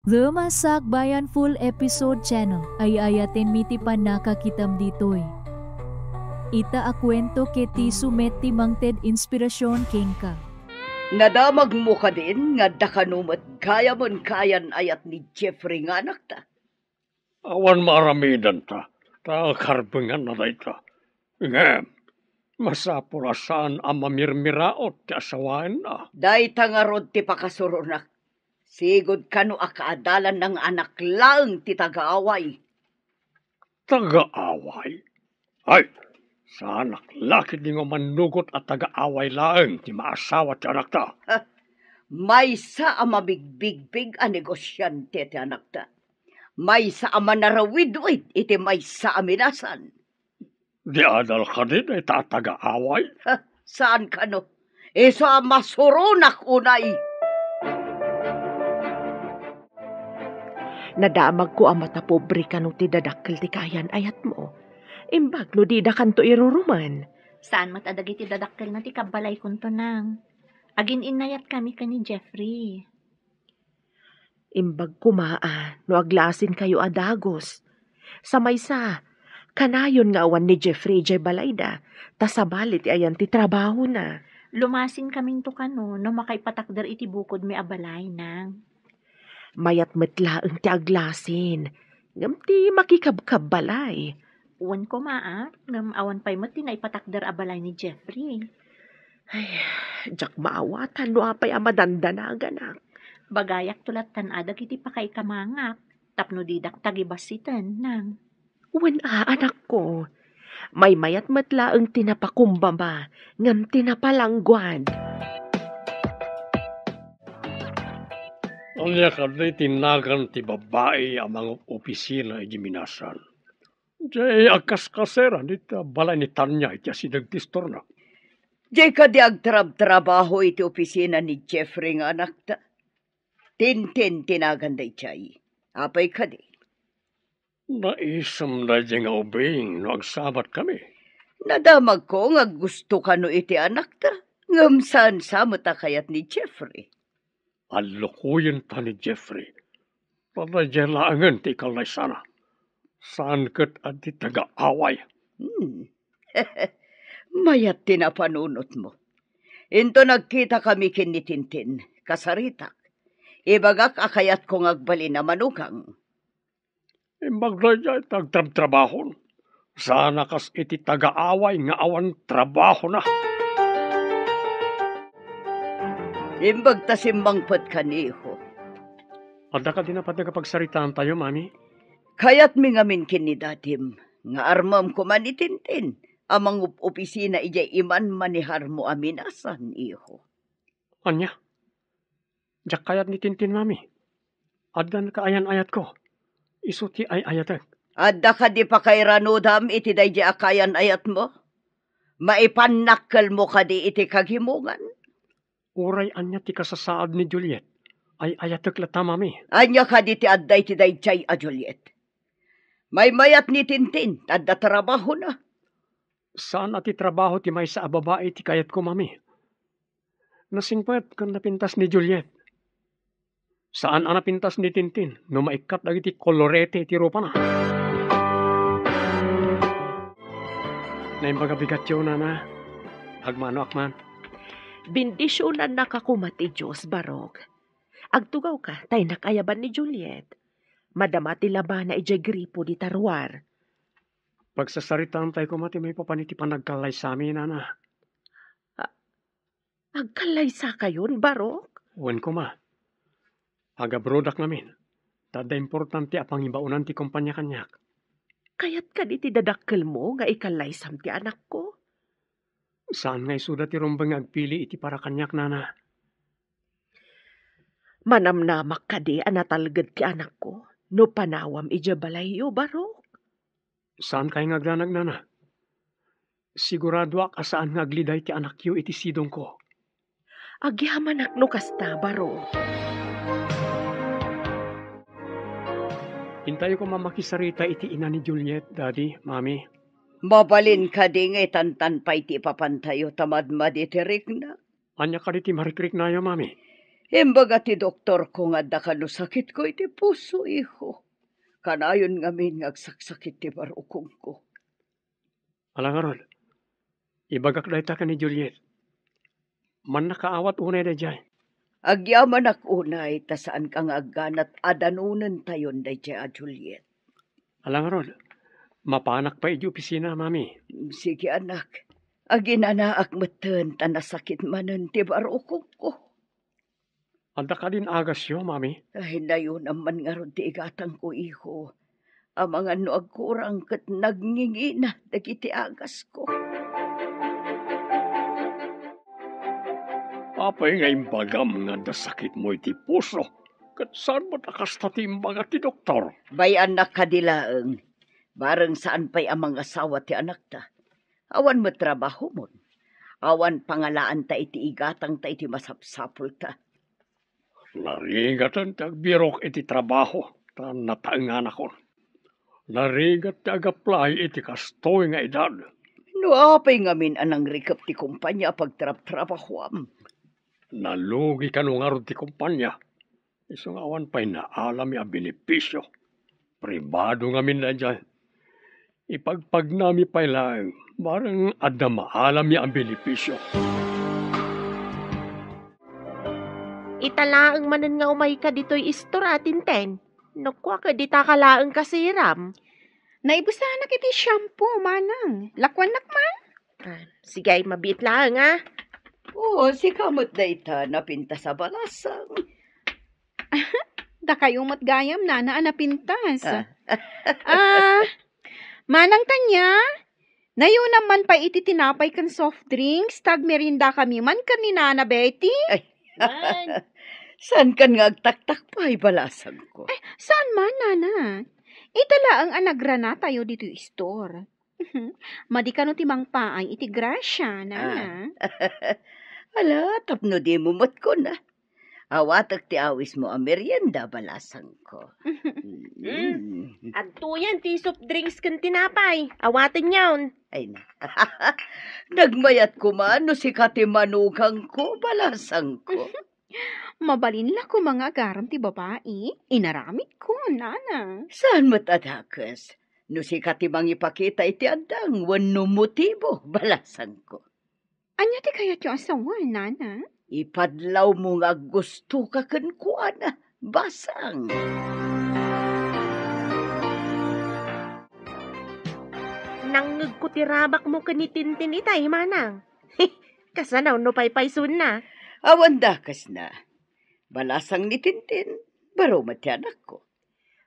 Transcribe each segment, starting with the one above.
The Masak Bayan Full Episode Channel ay ayatin mitipan nakakitam ditoy. Ita akwento keti sumeti mangted inspirasyon kengka. Nadamag mo ka din nga dakanumat kaya mon kayan ayat ni Jeffrey nga anak ta. Awan maramidan ta, karbengan na ta. Nga, masapulasan ang mamirmiraot ti asawain na. Day tangarod ti pakasurunak. Sigod kano akaadalan ng anak lang ti tagaaway. Tagaaway? Ay, sa anak laki di nga manugot at tagaaway lang ti maasawa ti anak ta. May sa ama bigbigbig a negosyante ti anak ta. May sa ama narawid-wid iti may sa aminasan. Di adal ka din ay tatagaaway? Saan kano? Sa masurunak unay. Nadamag ko ang mata pobre ka no ti dadakkel ti kayan ayat mo. Imbag no di da kanto iruruman. Saan matadagi ti dadakkel na ti kabalay kunto nang. Agin inayat kami ka ni Jeffrey. Imbag kumaa no aglasin kayo adagos. Sa maysa, kanayon nga awan ni Jeffrey jay balayda, tasabalit ayan ti trabaho na. Lumasin kaming to kano no makaipatakder iti bukod may abalay nang. Mayat metlaeng ti aglasin. Ngam ti makikabkab balay. Uwan ko ngam awan pa'y mati na ipatakder abalay ni Jeffrey. Ay, jak maawatan no apay amadandanagan. Bagayak tulat tanadag iti pakay kamangak. Tapno didak tagibasitan nang. Uwan anak ko. May mayat metlaeng tinapakumbaba. Ngam tinapalangguan. Anya ka di tinagan ti babae ang mga opisina ay giminasan. Diyan agkas-kasera di balay ni Tanya iti asidagtistor na. Diyan ka di agtrab-trabaho iti opisina ni Jeffrey nga anak ta. Tintin tinagan day chay. Apay ka di. Naisam na diyan nga ubing no agsabat kami. Nadamag ko nga gusto ka no iti anak ta. Ngam saan samot kayat ni Jeffrey. Alukuyin ta ni Jeffrey. Padadyalangan ti kalay sana. Saan kat at ti taga-away? Mayat tinapanunot mo. Into nagkita kami kin ni Tintin, kasaritak. Ibagak akayat kong agbali na manugang. Imbagdaya tagtrab-trabahon. Sana kas iti taga-away nga awan trabaho na. Imbag tasimbangpot kaniho. Ada ka din napat nagapagsaritaan tayo, mami? Kayat mi ngamin kinidatim, nga armam ko man itintin, amang opisina ijay iman manihar mo aminasan, iho. Anya? Diyak kayat ni Tintin, mami. Adan ka ayan-ayat ko. Isuti ay ayatek. Adda ka di pa kay ranudam iti day di akayan ayat mo? Maipanakkel mo ka di iti kagimungan? Uray anya ti kasasaad ni Juliet. Ay ayatek lata, mami. Anya ka di ti adday ti day chay a Juliet. May mayat ni Tintin, adda trabaho na. Saan ati trabaho ti may sa babae ti kayat ko, mami? Nasingpet kan napintas ni Juliet. Saan ang napintas ni Tintin? No maikat lagi ti kolorete ti rupa na. Naimbaga bigat yun na. Agmano akman. Bindisyonan nakakumati Diyos, Barok. Agtugaw ka, tay nakayaban ni Juliet. Madamati laban na ijay gripo di tarwar. Pagsasaritaan tayo kumati may papaniti panagkalay sa amin, nana. Agkalay sa kayon, Barok? Uwan ko ma. Agabrodak namin. Tada importante apang ibaunan ti kumpanya kanyak. Kayat ka di ti dadakkel mo nga ikalay sam ti anak ko? Saan nga isuda ti rumbang agpili iti para kanyak, nana? Manamnamak ka di anatalgad ti anak ko. No panawam ija balayo, Barok. Saan kayo ngagdanag, nana? Sigurado ak asaan ngagliday ti anak yu iti sidong ko. Agyamanak no kasta, Barok. Hintayo ko mamakisarita iti ina ni Juliet, Daddy, Mami. Mabalin ka di nga tantan pa iti papantayo tamad-mad iti rikna. Anya ka di ti marikrik na yo, Mami. Imbaga ti doktor ko nga da kano sakit ko iti puso, iho. Kanayon ngamin ngagsaksakit ti barukong ko. Alangaron, ibagak dahi ta ka ni Juliet. Man nakaawat unay na dyan. Agyaman ak unay, ta saan kang agganat adanunan tayon da a Juliet. Alangaron, mapanak pa iti opisina, mami. Sige anak, aginanaak matan ta nasakit manen ti barukong ko. Anda ka din agas yo, mami. Ay nayo naman nga ron ti igatang ko, iho. Ang mga no agkurang kat nagngingina dagiti agas ko. Apay nga imbagam nga da sakit mo iti puso. Kat saan mo nakasta ti imbaga ti doktor? Bay anak kadilaeng, bareng saan pa'y ang mga asawa ti anak ta. Awan mo trabaho mo. Awan pangalaan ta iti igatang ta iti masapsapul ta. Narigatan ti agbirok iti trabaho. Ta nataengan ako. Narigat ti agaplay iti kastoy nga edad. No apay ngamin anang rikap ti kumpanya pagtrap-trabahoam. Nalugi ka nung araw ti kumpanya. Isang awan pa'y naalam yung benepisyo. Pribado ngamin na dyan. Ipagpag nami pa'y lang, barang adda maalam yung benepisyo. Italaang manan nga umay ka dito'y istoratin ten. Nukwa ka di takalaang kasiram. Naibusahan na kiti shampoo, manang. Lakwan nakman. Sige ay mabit lang ah. Oo, si kamot da ita napinta sa balasang. Da kayo matgayam na napintas. Manang tanya, nayo naman pa iti tinapay kan soft drinks, tag merinda kami man kan ni Nana Betty. Saan kan nga agtaktak pa ay balasang ko? Saan man, Nana? Itala ang anagrana tayo dito store. Madi ka no timang paay iti grasya, Nana. Ala, tapno di mo mat ko na. Awatak ti awis mo ang merienda balasang ko. At tuyan ti soft drinks kan tinapay. Awatin yawn. Ay na. Nagmayat ko man no si katimanugang ko balasang ko. Mabalin la ko mga garam ti babae. Inaramit ko, Nana. Saan mo't adakas? No si katimang ipakita iti adang wano motibo balasang ko. Anya ti kayat yung asawa, Nana? Ipadlaw mo nga gusto ka kan kuana, basang. Nangag ko tirabak mo kanitintin itay, manang. Kasanaw no paypaysun na. Awan dakas na. Balasang ni Tintin, baro matyanak ko.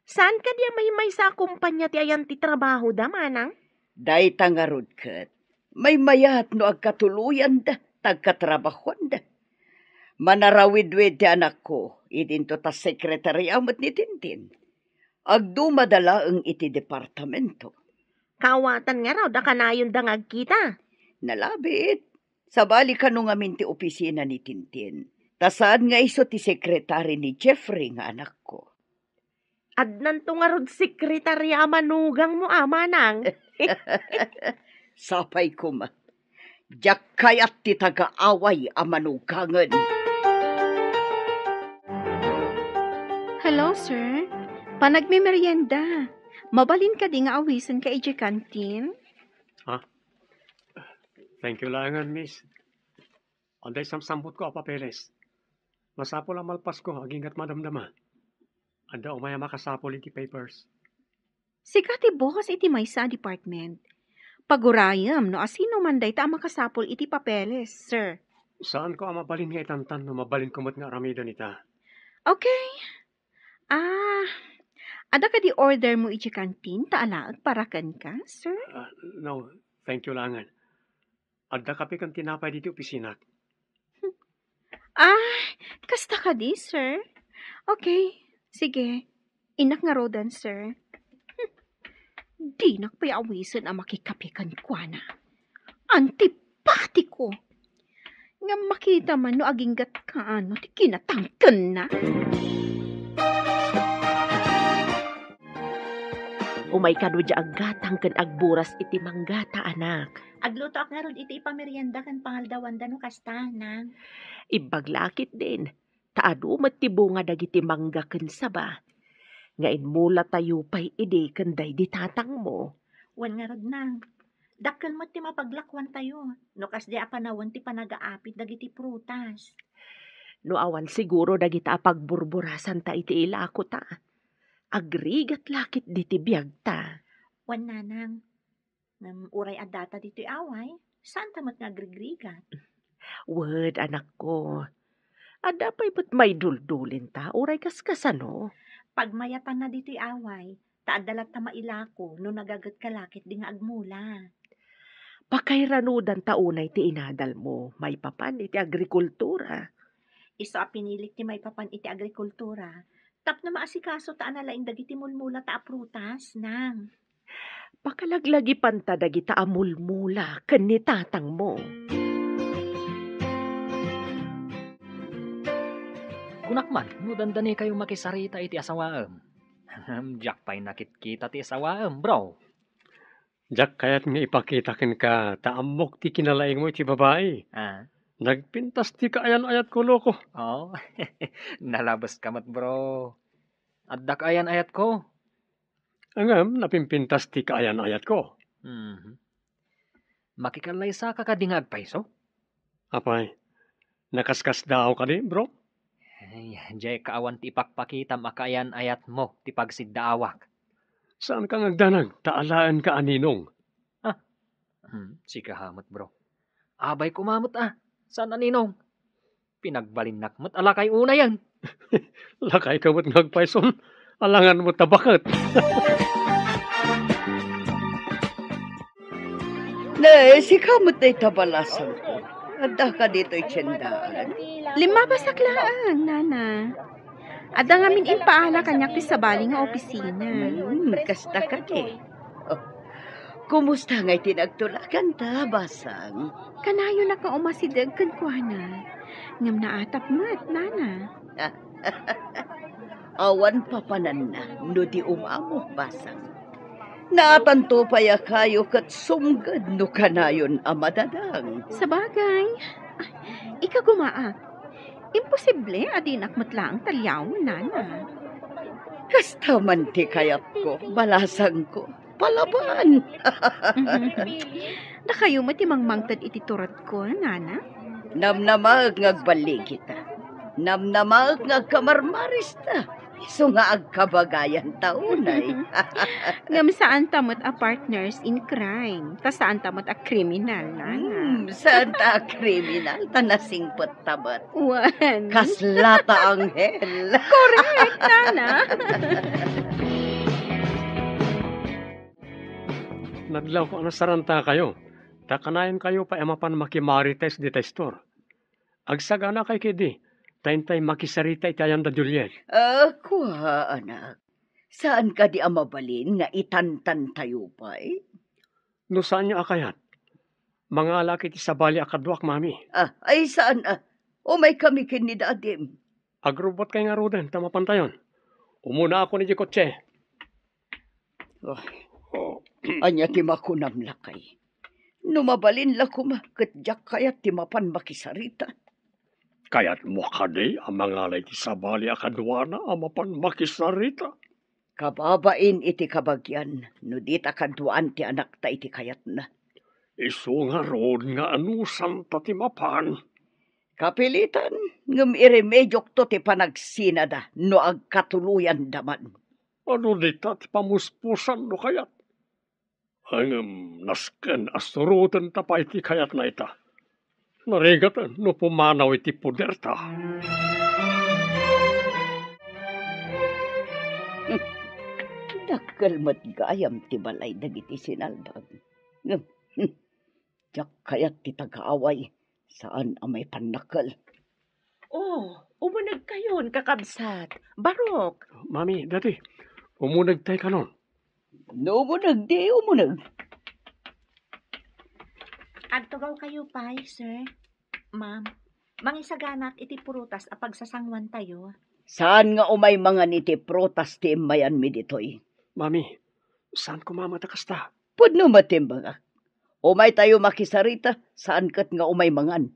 Saan ka diya may sa kumpanya ti ayan ti trabaho da, manang? Day tangarod kat. May mayat no agkatuluyan da, tagkatrabahon da. Manarawid-wid ti anak ko, idinto ta sekretary amot ni Tintin. Agdumadala ang iti departamento. Kawatan nga raw, da kanayon da ngagkita. Nalabit. Sabali ka nung amin ti opisina ni Tintin. Tasaan nga iso ti sekretary ni Jeffrey nga anak ko. Adnan to nga rod sekretarya manugang mo, manang. Sapay ko ma. Diyak kayat ti taga-away amanugangan. Hello, sir. Panagmimerienda. Mabalin ka di nga awisan ka iji kantin? Thank you langan, miss. Anday samsambot ko papeles. Masapol ang malpas ko, agingat madamdama. Anda umaya makasapol iti papers. Sigati bukas iti may sa department. Pagurayam no asino man day ta makasapol iti papeles, sir. Saan ko ang mabalin nga itantan no mabalin kumot nga aramida nita? Okay. Ada ka di order mo iti kantin taalaag parakan ka, sir? No, thank you langan. Adda kape kang tinapay dito opisina. Kasta ka di, sir? Okay, sige. Inak nga rodan, sir. Di nakpayawisan ang makikapikan ko na. Antipatiko. Nga makita man no aginggat ka ano, ti kinatangkan na. Umay ka no dya aggatang kan agburas iti manggata, anak. Agluto ak nga ron iti ipamerienda kan pangaldawan da no kasta, nang. Ibaglakit din. Taado matibunga dagiti mangga ken saba. Ngain mula tayo pa'y ide kanday di tatang mo. Wan nga rod nang. Dakkel mo ti mapaglakwan tayo. No kas di apanawan ti panagaapit dagiti prutas. No awan siguro dagita pagburburasan ta iti ilako ta. Agrigat lakit diti biyag ta. Wan nanang. Ngam uray adata dito'y away. Saan tamat nga agrigrigat? Word, anak ko. Ada pa'y ba't may duldulin ta? Uray kaskasano? Pagmayatan na dito'y away. Taadalat ta mailako no nagagat kalakit di nga agmula. Pakairanudan taunay ti inadal mo. May papan iti agrikultura. Iso a pinilik ti may papan iti agrikultura. Tap na maasikaso ta analaing dagiti mulmula ta prutas nang. Pakalaglagi panta dagita amulmula ken ni tatang mo. Kunakman, no dandani kayo makisarita iti asawaem. Jack pa'y nakitkita ti asawaem, bro. Jack, kayat nga ipakita ken ka, taamok ti kinalaing mo iti babae. Ah, Nagpintas ti kaayan-ayat ko, loko. oh, nalabas kamat, bro. Addak ayan ayat ko. Angam, napimpintas ti kaayan-ayat ko. Mhm. Makikalay sa kakadingag paiso. Apay, nakaskas daw ka di, bro? Ay, jay kaawan ti ipakpakita makayan ayat mo ti pagsiddaawak. Saan ka ngagdanag? Taalaan ka aninong. Sika hamot, bro. Abay kumamot Saan aninong? Pinagbalinak mo't alakay una yan. Lakay ka mo't ngagpayson. Alangan mo tabakat. Si kamot na itabalasan ko. Ada ka dito'y tiyendaan. 5 basaklaan, nana. Ada ngamin impaala kanyak ti sabali nga opisina. Kasta ka di. Oh, kumusta nga'y tinagtulakan ta, basang? Kanayo na ka umasidag kan kuana. Ngam naatap mat, nana. Awan papanan na, no di umamo, basang. Naatanto paya kayo kat sumgad no kanayon amadadang. Sabagay. Ika gumaak. Imposible adinak matlaang talyaw, nana. Kasta man ti kayat ko, balasang ko, palaban. Da kayo matimangmangtad iti turat ko, nana. Namnamag ngagbali kita. Namnamag ngagkamarmaris ta. So nga agkabagayan taunay. Ngam saan tamot a partners in crime. Ta saan tamot a criminal, nana. Saan ta kriminal? Tanasingpot tabat. Wan. Kaslata anghel. Correct, nana. Nadlaw ko anasaranta kayo. Takanayan kayo pa emapan makimarites di testor. Agsagana kay kidi. Taintay makisarita itayan da Juliet. Kuha, anak. Saan ka di amabalin nga itantan tayo pa eh? No saan niyo akayat? Mga laki ti sabali akadwak, mami. Ay saan may kami kin ni dadim. Agrobot kay nga roden, tamapantayon. Umuna ako ni Jikotse. Anya ti makunam lakay. Numabalin lakuma kat jak kayat ti mapan makisarita. Kaya't mo kadi ang mga lay ti sabali akadwana amapan makisarita. Kababain iti kabagyan, no di ta kaduan ti anak ta iti kayat na. Isu nga rood nga anusan ta ti mapan. Kapilitan, ngam iremedyok to ti panagsinada no agkatuluyan daman. Ano di ta ti pamuspusan no kayat? Hangam nasken asturutan ta pa iti kayat na ita. Narigatan no pumanaw iti puder ta. Dakkel mat gayam ti balay dagiti sinalbag. Jak kayat ti tagaaway. Saan amay panakal? Umunag kayon, kakabsat. Barok. Mami, dati, umunag tayo kanon. No umunag di umunag. Agtugaw kayo pa, sir. Ma'am, mangisaganak iti purutas a pagsasangwan tayo. Saan nga umay mga niti protas ti imayan mi ditoy? Mami, saan ko mamatakas ta? Pudno matimbang. Umay tayo makisarita, saan kat nga umay mangan?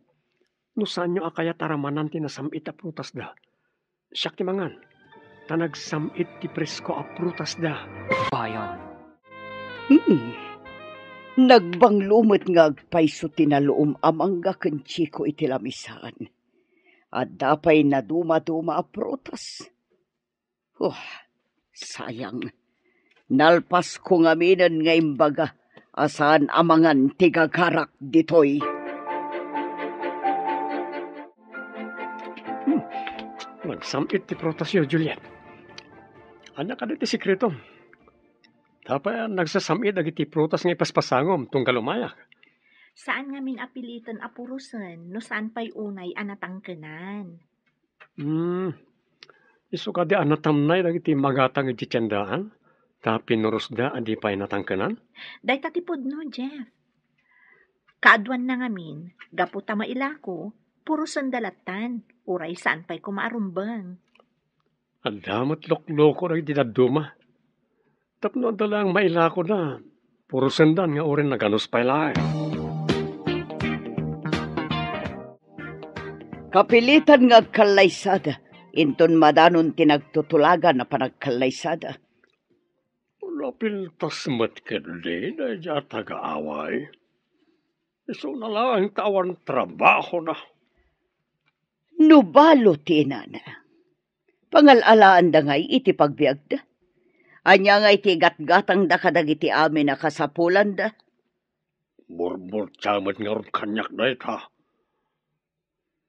No saan nyo akaya taramanan ti nasamita prutas da? Siyak ti mangan. Tanagsamit ti presko a prutas da. Bayan. Nagbanglumot nga agpayso tinaloom amangga ken chiko iti lamisan. At dapay na duma-duma a prutas. Sayang. Nalpas ko nga minan nga imbaga asan amangan tigagarak ditoy. Nagsamit ti prutas yo, Juliet. Anak ka ti sikreto. Tapay nagsasamit agiti prutas nga ipaspasangom tunggal umayak. Saan nga min apilitan a purusen no saan pa'y unay anatangkenan? Isu ka di anatamnay dagiti magatang iti tiyandaan. Tapi nurus da adi pa'y natangkenan. Day tatipod no, Jeff. Kaadwan na nga min, gaputa mailako, purusen dalatan, uray saan pa'y kumaarumbang. Adamot lokloko dagiti daduma. Tapno dalang mailako na. Purusen dan nga orin naganos pa'y laay. Kapilitan nga agkalaysada, inton madanon tinagtutulagan na panagkalaysada. Lapiltas matkadli na dya taga-away. Iso na lang tawan trabaho na. Nubalo tinana. Pangalalaan da ngay iti pagbiag da. Anya nga iti gatgatang da kadagiti amin na kasapulan da. Burbur tsamat nga ron kanyak na ita.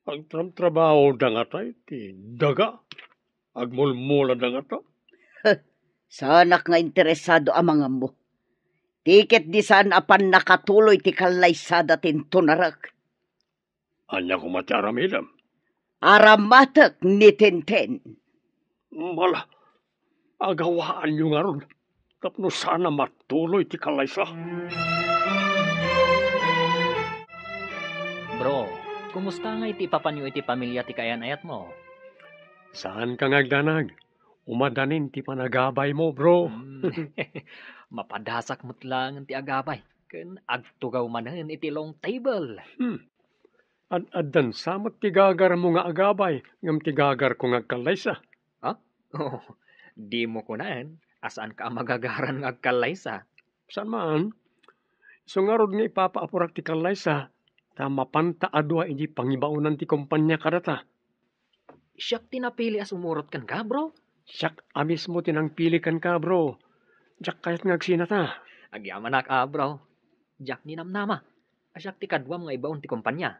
Ang trabaho da nga tayo, ti daga. Agmulmula da nga ta. Sanak nga interesado amang mo. Tiket di saan apan nakatuloy ti kalaysada tintunarak. Anya ko mati aramidam. Aramatak ni Tintin. Mala, agawaan nyo nga ron. Tapno sana matuloy ti kalaysa. Bro, kumusta nga iti papanyo iti pamilya ti kayan-ayat mo? Saan ka ngagdanag? Umadanin ti panagabay mo, bro. Mapadasak mo't lang ti agabay. Ken agtugaw manen iti long table. Ad-adan samot ti gagar mo nga agabay. Ngam ti gagar ko ngagkalaysa. Oh, di mo kunaen. Asaan ka magagaran ng agkalaysa? Saan man? So nga rod nga ipapaapurak ti kalaysa. Tama panta adwa iji pangibaunan ti kumpanya kadata. Siyak tinapili as umurot kan ka, bro. Siyak amis mo tinangpili kan ka, bro. Diyak kayat ngagsinata. Agyaman na ka, bro. Diyak ninamnama. Asyak ti kadwam nga ibaon ti kumpanya.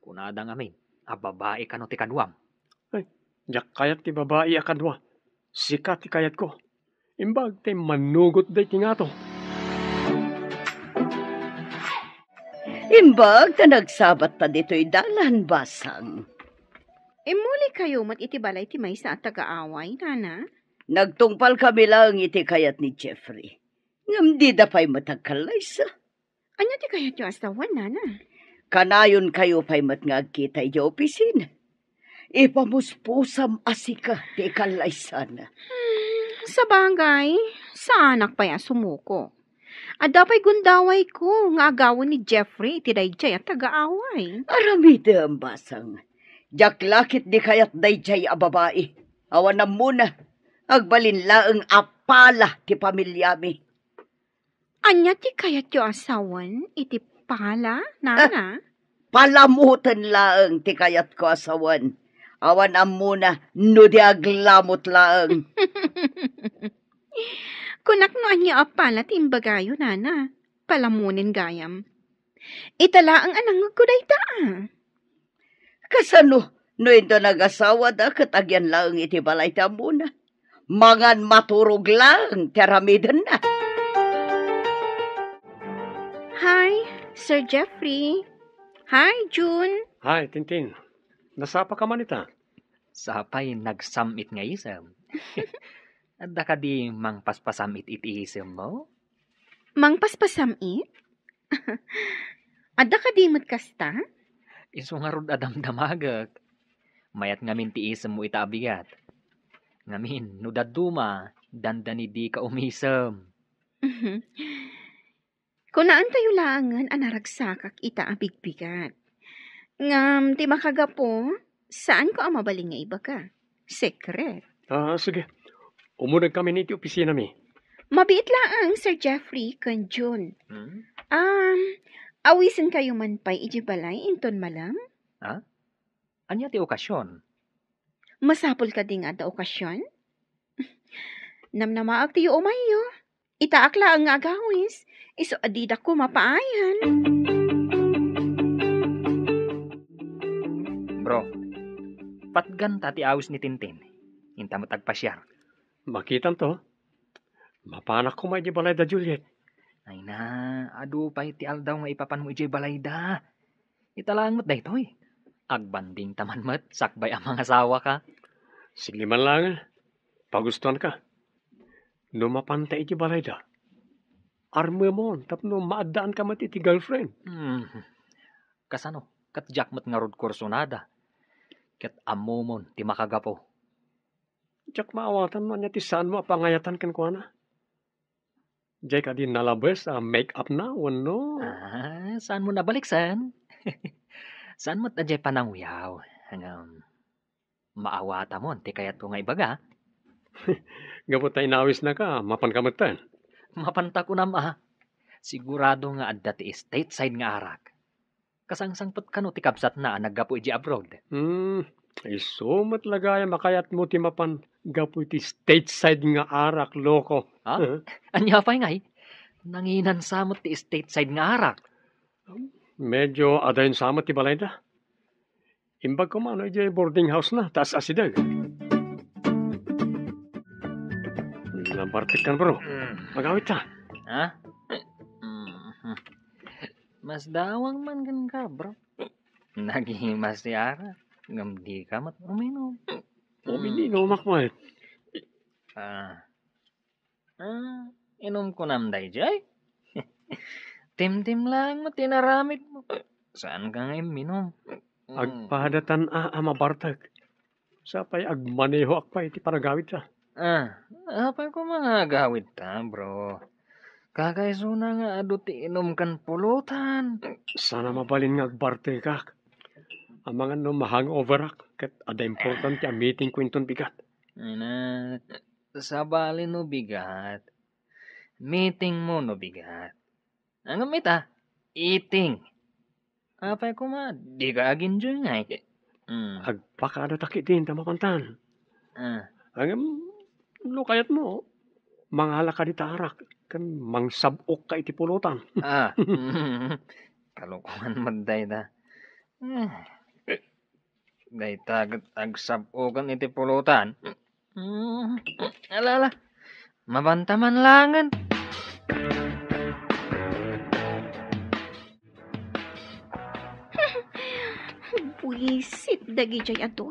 Kunada nga min, babae ka no ti kadwam. Diyak kayat ti babae akadwa. Sikat ti kayat ko. Imbag ti manugot day ti nga to. Imbag na nagsabat ta dito'y dalan basang. Muli kayo mat iti balay ti maysa at taga-away, nana? Nagtungpal kami lang iti kayat ni Jeffrey. Ngam di da pa'y matagkalaysa. Anya ti kayat yung asawan, nana? Kanayon kayo pa'y matngagkita iti opisina. Ipamuspusam asika ti kalaysan. Sa bagay, sa anak pa ya sumuko. Ada pa'y gundaway ko, nga agawon ni Jeffrey, iti dayjay at taga-away. Aramida ang basang. Diyak lakit di kayat dayjay a babae. Awan na muna. Agbalin laeng apala ti pamilyami. Anya ti kayat yung asawan, iti pala, nana? Palamutan laeng ti kayat ko asawan. Awan am muna, no di aglamot laeng. Kunak no anya apala ti imbagayo, nana. Palamunin gayam. Itala ang anang kuday taa. Kasano, no ito nag-asawa da, katagyan laeng iti balay ta muna. Mangan maturog lang, teramidan na. Hi, Sir Jeffrey. Hi, June. Hi, Tintin. Nasapa ka man ita? Sapay nagsamit nga isem. Adda ka di mang paspasamit iti isem mo? Mang paspasamit? Adda ka di kasta? Iso nga rod adamdamagak. Mayat ngamin ti isem mo itabigat. Ngamin, no daduma, dandani di ka umisem. Kunaan tayo langan anaragsakak ita abigbigat. Ngam, ti makagapo, saan ko ang mabaling nga iba ka? Secret. Sige. Umunag kami ni iti opisina mi. Mabiit lang, Sir Jeffrey, kan June. Hmm? Awisin kayo man pa'y iji balay, inton malam. Anya ti okasyon? Masapol ka din nga da okasyon. Namnamaag tiyo umayo. Itaakla ang agawis. Iso adida ko mapaayan. Bro, patgan tati awis ni Tintin. Intamot agpasyar. Makitan to. Mapanak ko may di balay da Juliet. Ay na, adu pa iti aldaw nga ipapan mo ijay balay da. Italangot da ito'y. Agbanding taman mat, sakbay ang mga asawa ka. Sige man lang. Pagustuhan ka. No mapantay iti balay da. Arme mo, tapno maadaan ka mat iti girlfriend. Kasano, kat jakmat nga rod korsonada. Kat amomon, ti makagapo. Diyak maawatan mo niya ti saan mo apangayatan kan ko na. Diyak ka din nalabas make-up na, wano. Saan mo nabalik, san? Saan mo't adjay panangyaw? Hanggang maawata mo, ti kayat ko nga ibaga. Gapot na inawis na ka, mapankamatan. Mapanta ko na sigurado nga adda ti stateside nga arak. Kasangsangpot kano ti kabsat na naggapo iji abroad. Ay sumat lagaya makayat mo ti mapan gapo iti stateside nga arak, loko. Anya pa'y ngay, nanginan samot ti stateside nga arak. Medyo adayin samot ti balay da. Imbag ko man, iji boarding house na, taas asidag. Lampartik kan bro, magawit ta. Mas dawang man gan ka, bro. Nagihimas ti arak. Ngam di ka mat uminom. Uminom makmat. Inom ko namday, Jay. Tim-tim lang mo, tinaramid mo. Saan ka nga minom? Agpadatan mabartag. Sapay agmaneho akpay iti paragawit ta. Apay ko mga gawid ta, bro. Kakaisuna nga adu ti inom kan pulutan. Sana mabalin nga agbarte kak. Ang mga no mahang-over kat ada important ti meeting ko inton bigat. Sabali no bigat. Meeting mo no bigat. Ang mita, eating. Apay ko di ka agin dyan nga. Agpakado takit din tamapantan. Ang lukayat mo, mangala ka di tarak. Kan mangsabok ka iti pulutan. Kalukuhan maday da. Day tagat agsabokan iti pulutan. Alala, mabantaman langan. Buisit dagi jay ato.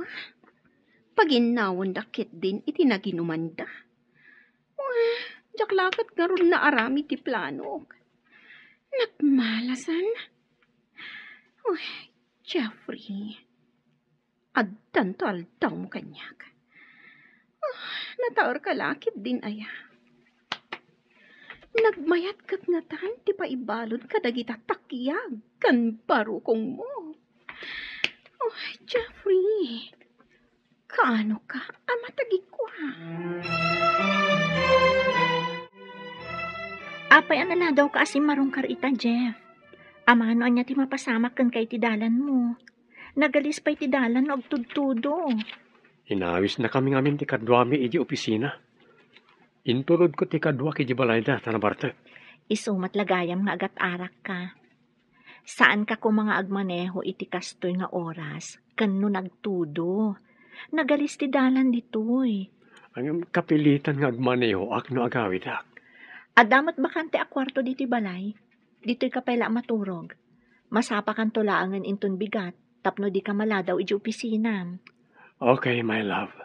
Paginawon dakit din iti naginuman da. Jaklakat garon na arami ti plano. Nagmalasan. Jeffrey. Addan to aldaw mo kanyak. Nataor ka lakit din aya. Nagmayat kat nga tan, ti paibalod ka dagita takyag kan barukong mo. Jeffrey. Kaano ka? Amatagik ko Apay ang daw ka asim marong karita, Jeff. Amano anya ti mapasamak kan kay ti dalan mo. Nagalis pa'y ti dalan og tudtudo. Inawis na kami ngamin ti kadwami iji opisina. Intulod ko ti kadwa kiji balayda tanabarte. Isumat lagayam nga agat arak ka. Saan ka ko mga agmaneho iti kastoy nga oras, kanno nagtudo. Nagalis ti dalan ditoy. Ang kapilitan nga agmaneho akno agawid ak. Adamat bakante a kwarto diti balay, dito'y kapela maturog. Masapa kan tulaangan inton bigat, tapno di ka maladaw iji opisina. Okay, my love.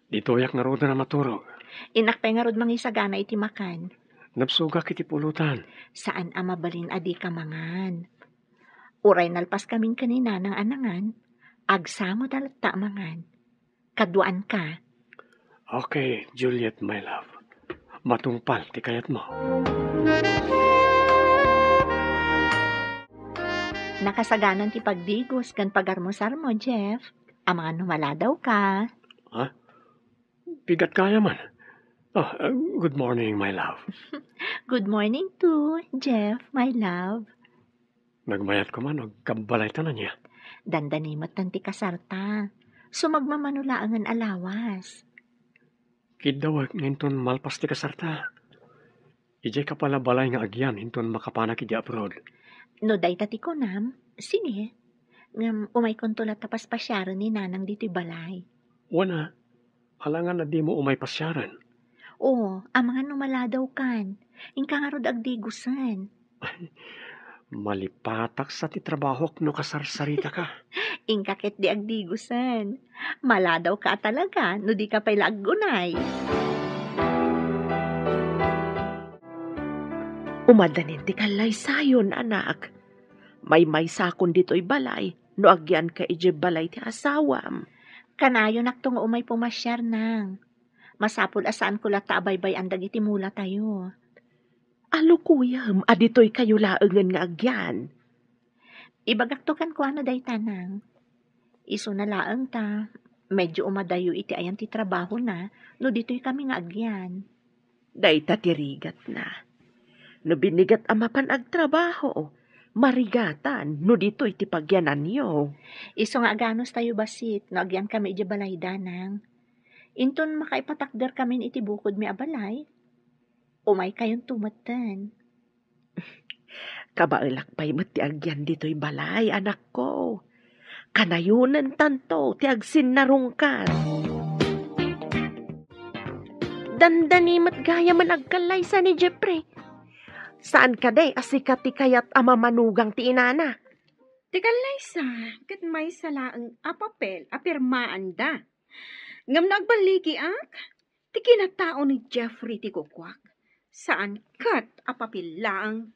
Dito yak nga roda na maturog. Inakpay nga rod mangisagana iti makan. Napsugak iti pulutan. Saan amabalin adi ka mangan? Uray nalpas kaming kanina ng anangan, agsamo dalata mangan. Kaduan ka. Okay, Juliet, my love. Matungpal, ti kayat mo. Nakasaganan ti pagdigos kan pagarmosar mo, Jeff. Ang mga numala daw ka. Bigat kaya man. Oh, good morning, my love. Good morning to Jeff, my love. Nagmayat ko man, nagkabalay ta na niya. Dandanimot tanti kasarta. Sumagmamanulaangan alawas. Kidawag nginton malpas ti kasarta. Ijay ka pala balay nga agyan, hinton makapanak iti abroad. No day tati ko nam, sige. Ngam umay kontulat tapas pasyaran ni nanang dito'y balay. Wana, alangan na di mo umay pasyaran. Oo, ang mga numala daw kan. Ingka nga rod agdigusan. Malipatak sa ti trabahok no kasarsarita ka. Ingkakit di agdigusan. Maladaw ka talaga, no di ka pa'y lagunay. Umadanin ti kalay sayon, anak. May sakon dito'y balay, no agyan ka ije balay ti asawam. Kanayo nakto nga umay pumasyar nang. Masapul asaan ko lata abaybay ang dagiti mula tayo. Alo kuyam, adito'y kayo laengan nga agyan. Ibagaktokan ko ano day tanang. Iso na laeng ta. Medyo umadayo iti ayan ti trabaho na, no dito'y kami nga agyan. Day tatirigat na. No binigat amapan agtrabaho, marigatan, no dito'y ti pagyanan niyo. Iso nga aganos tayo basit, no agyan kami iti balay danang. Inton makaipatakder kami iti bukod mi abalay, umay kayong tumatan. Kabailak pa'y ti agyan dito'y balay, anak ko. Kanayunan tanto, ti agsin narungkan. Dandanimat gaya man agkalay sa ni Jeffrey. Saan ka day asikat ti kayat amamanugang ti inana? Tikalay sa, kat may salaang apapel, apirmaan da. Ngam nagbaligi ak, ti kinatao ni Jeffrey ti kukwak. Saan kat apapilaang?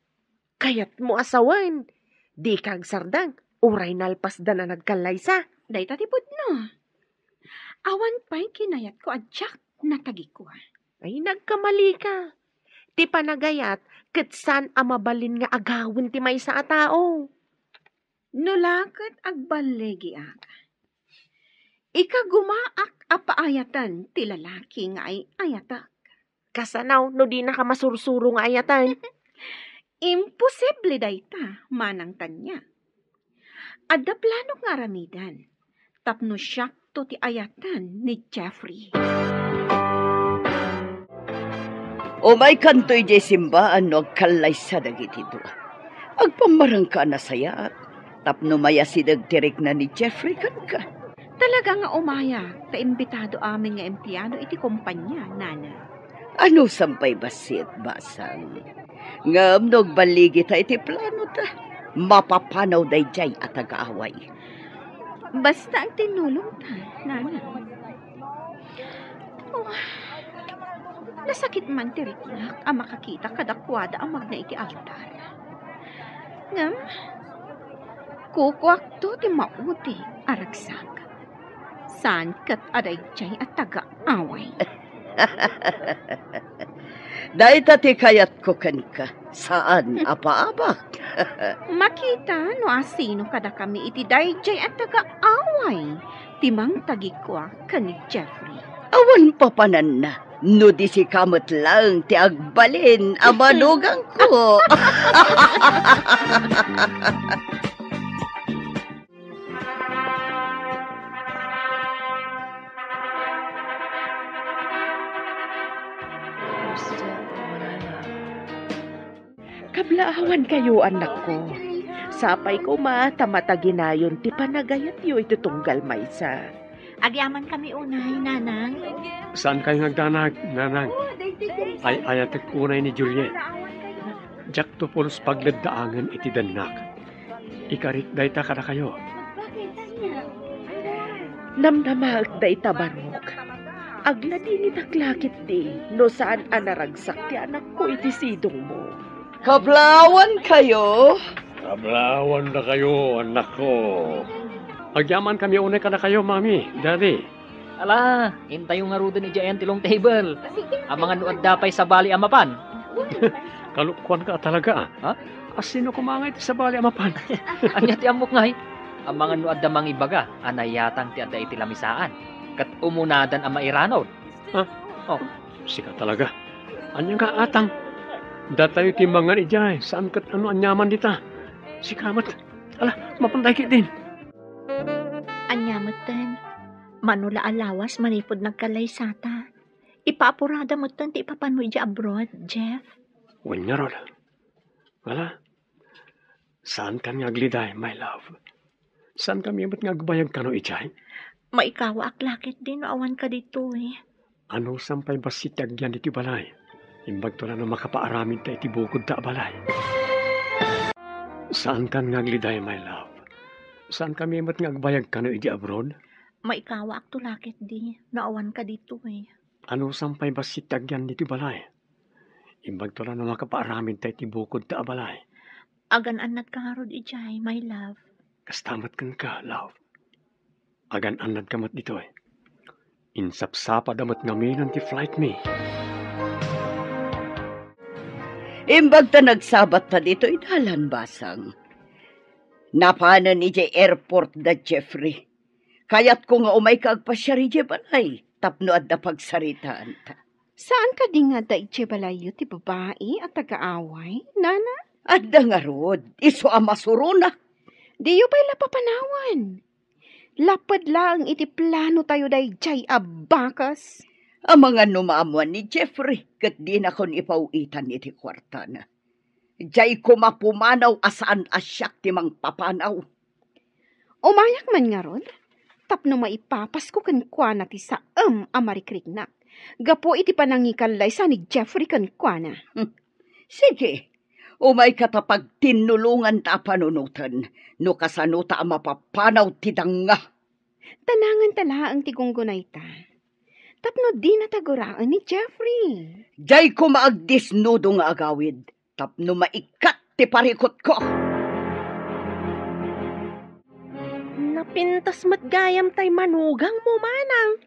Kayat mo asawan. Di kag sardang, uray nalpas da na nagkalay sa. Day tatipod no. Awan pa'y kinayat ko adyak na tagi ko. Ay, nagkamali ka. Ti panagayat, kitsan amabalin nga agawin ti may sa tao. Nulakat agbalegi ak. Ika gumaak apaayatan ti lalaki nga ay ayatak. Kasanaw, no di na ka masursuro nga ayatan. Imposible dayta, manang tanya. Adda plano nga ramidan, tapno siya to ti ayatan ni Jeffrey. O may kantoy di simbaan no agkalay sa dagiti doa. Agpamarang ka na saya, tapno maya sidagtirik na ni Jeffrey kan ka. Talaga nga umaya, taimbitado amin nga empleyado iti kumpanya, nana. Ano sampay basit, basang? Ngam nagbaligi ta iti plano ta. Mapapanaw day jay at agaaway. Basta ang tinulong ta, nana. Oh, nasakit man tiriklak ang makakita kadakwada ang magna iti altar. Ngam, kukuak to ti mauti aragsak. Saan kat aday jay at taga-away? Dahil tati kayat ko kanika, saan apaabak? Makita no asino kada kami iti dayjay at taga-away. Timang tagikwa kani Jeffrey. Awan papanan na, no di si kamot lang ti agbalin amanugang ko. Kablaawan kayo, anak ko. Sapay ko tamataginayon ti panagayat yo itutunggal maysa. Agyaman kami unay, nanang. Saan kayo nagdanag, nanang? Ay ayatek unay ni Juliet. Jak to pulos pagladdaangan iti danak. Ikarit dayta kada kayo. Namnamaag da itabarok. Agladi ni taklakit di, no saan anaragsak ti anak ko iti sidong mo. Kablawan kayo. Kablawan na kayo, anak ko. Agyaman kami unay kada kayo, mami, daddy. Ala, intayo nga rudo ni Jayan tilong table. Ang mga nuad dapay sa bali amapan. Kalukwan ka talaga, Ha? Asino kumangay ti sa bali amapan? Ang yati amok ngay. Ang mga nuad damang ibaga, anayatang ti adda iti lamisaan. kat umunadan ang mairanod. Sika talaga. Anya nga atang. Datayo timbangan ijay. Saan kat ano anyaman dita? Sikamat. Ala, mapantay kit din. Anyamatan, manula alawas manipod nagkalaysata. Ipaapurada mo tan ti ipapanoy di abroad, Jeff. Wanya rod. Wala. Saan kan ngagliday, my love? Saan kami amat ngagbayag kano ijay? Maikawa aklakit din, awan ka dito eh. Ano sampay basitag yan iti balay? Imbag to na makapaaramin ta iti bukod ta balay. Saan kan ngagliday, my love? Saan kami amat ngagbayag kano iti abroad? Maikawa aktulakit di, naawan ka dito eh. Ano sampay basitag yan iti balay? Imbag to na makapaaramin ta iti bukod ta balay. Agan anad ka harod ijay, my love. Kastamat kan ka, love. Agan anad kamat dito eh. Insapsapa damat ngaminan ti flight me. Imbag ta nagsabat ta dito, idalan basang. Napanan ni Jay airport da Jeffrey. Kayat ko nga umay kaagpasyari Jay balay. Tapno at da pagsaritaan ta. Saan ka di nga da balayo ti babae at taga-away, nana? At da nga rod, iso amasuruna. Diyo pa'y lapapanawan. Lapad lang iti plano tayo day jay abakas. Ang mga numamuan ni Jeffrey, kat di na kon ipauitan iti kwarta na. Jay kumapumanaw asaan asyak ti mang papanaw. Umayak man nga rod, tapno maipapas ko kan kwa na ti saam amarikrik. Gapo iti panangikalay sa ni Jeffrey kan kwa na. Sige, umay katapag tinulungan ta panunutan, no kasanuta ang mapapanaw ti danga. Tanangan tala ang tigunggunay ta. Tapno di nataguraan ni Jeffrey. Jay ko maagdisnudo nga agawid, tapno maikat ti parikot ko. Napintas matgayam tay manugang mo, manang.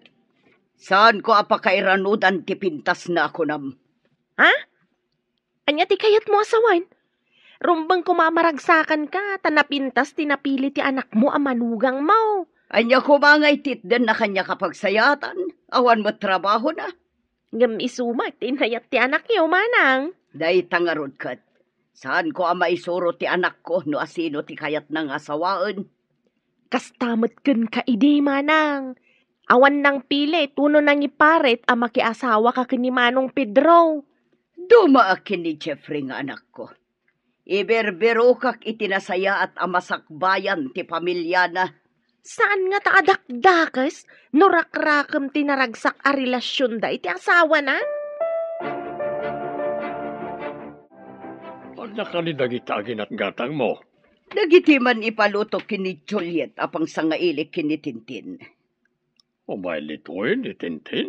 Saan ko apakairanudan ti pintas na ako nam? Ha? Anya ti kayat mo asawan? Rumbang kumamaragsakan ka, tanapintas tinapili ti anak mo ang manugang mo. Anya ko mangay titden na kanya kapag sayatan. Awan mo trabaho na. Ngam isumat, tinayat ti anak niyo, manang. Day tangarod kat. Saan ko ang maisuro ti anak ko no asino ti kayat ng asawaan? Kastamat ken ka idi, manang. Awan nang pili, tuno nang iparet ang makiasawa ka kini Manong Pedro. Dumaakin ni Jeffrey nga anak ko. Iberbero kak itinasaya at amasakbayan ti pamilya na. Saan nga taadakdakas? Norakrakam tinaragsak a relasyon da iti asawa na? Pag nakalidagitagin at gatang mo. Nagitiman ipaluto kini Juliet apang sangailik kini Tintin. Umay lituin ni Tintin.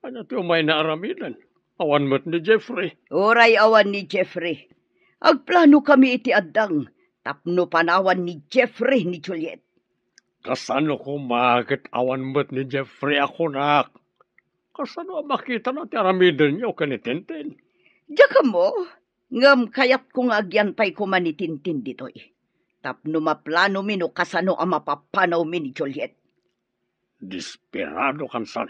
Ano ti umay naaramidan? Awan mo't ni Jeffrey. Oray awan ni Jeffrey. Agplano kami iti addang. Tapno panawan ni Jeffrey ni Juliet. Kasano ko makit awan mo't ni Jeffrey ako nak? Kasano makita na ti aramidan niyo ka ni Tintin? Diyan mo, ngam kayat kong agyan pa'y kumanitintin dito'y. Tapno maplano mi no kasano ang mapapanaw mi ni Juliet. Desperado kan san.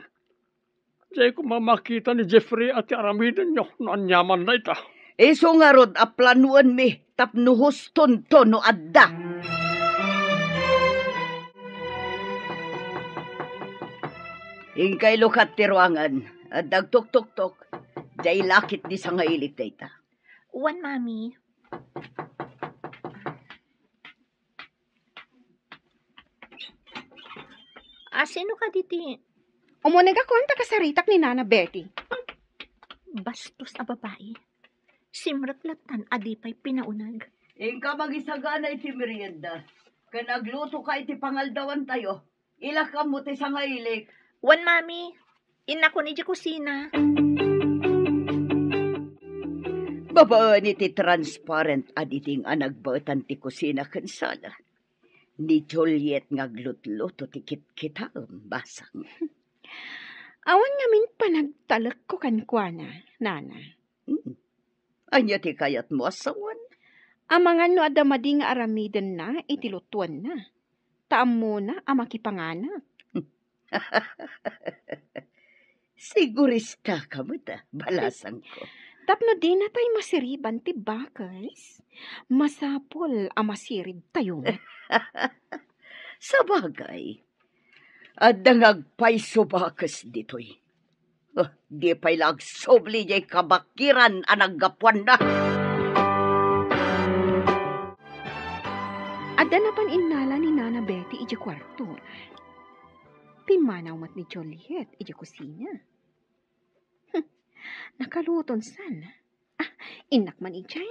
Diyan ko mamakita ni Jeffrey at ti aramidan niyo no anyaman na ita. Iso nga rod a planuan mi, tapno huston to no adda. Ingkay lukat ti ruangan, at dagtok-tok-tok, jay lakit di sa ngailik dayta. Uwan, mami. Sino ka diti? Umunag ako ang takasaritak ni Nana Betty. Bastos a babae. Simratlatan adipay pinaunag. Ingka magisagana iti merienda. Kanagluto ka iti pangaldawan tayo. Ilakam mo ti sa ngailik. Uwan, mami. Ina ko ni di kusina. Babaan iti transparent aditing anagbatan ti kusina kansala. Ni Juliet ngaglutluto ti kit-kita basang. Awan nga min panagtalak ko kankwana, Nana. Anya ti kayat mo asawan? Amangan no adamadi nga aramidan na, itilutuan na. Taam mo na, amakipanganak. Sigurista ka mo balasan ko. Tapno din na tayo masiriban ti bakas. Masapol masirib tayo. Sa bagay, at dangagpay subakas dito'y. Di pa'y lagsobli jay kabakiran anaggapuan na. Ada na pan inala ni Nana Betty iji kwarto. Pimanaw mat ni Juliet iji kusina. Nakaluton san. Inak man ijay.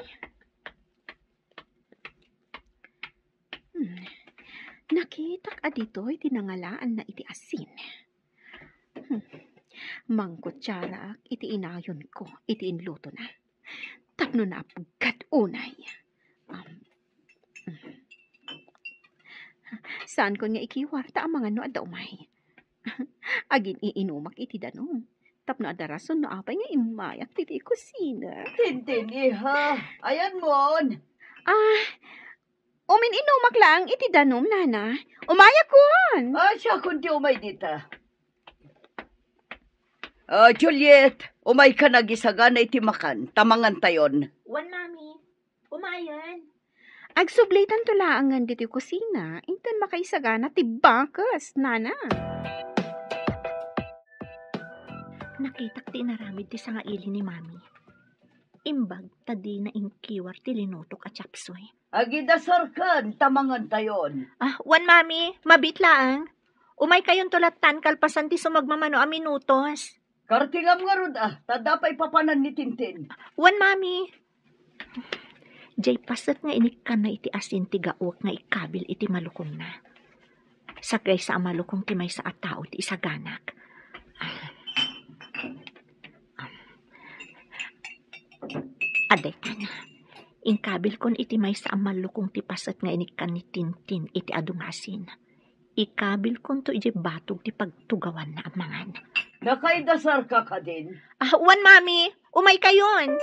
Nakitak adito'y tinangalaan na iti asin. Mangkutsara iti inayon ko, iti inluto na. Tapno na apagkat unay. Saan ko nga ikiwarta ang mga no adda umay? Agin iinumak iti danom. Tapno adda rason no apay nga imayak titi kusina. Tintin, iha. Ayan mon. Umin inumak lang iti danom, nana. Umayak kon. Siya kundi umay dita. Juliet, umay ka nagisaga na iti makan. Tamangan tayon. Wan, mami. Umayan. Agsublitan tulaangan diti kusina. Intan makaisagana ti bakas, nana. Nakitak ti naramid ti nga ili ni mami. Imbag tadi na inkiwar ti linutok at chapsoy. Agidasarkan, tamangan tayon. Wan, mami. Mabitlaang. Umay kayon tulatan kalpasan ti sumagmamano a minutos. Kartingam nga rod tadapay papanan ni Tintin. Wan, mami. Jay pasat nga inikan na iti asin ti gaok nga ikabil iti malukong na. Sagay sa malukong ti may sa atao ti isaganak. Aday ka na. Inkabil kon iti may sa malukong ti pasat nga inikan ni Tintin iti adungasin. Ikabil kon to iti batog ti pagtugawan na amangan. Nakaidasar ka din. Wan, mami. Umay kayon.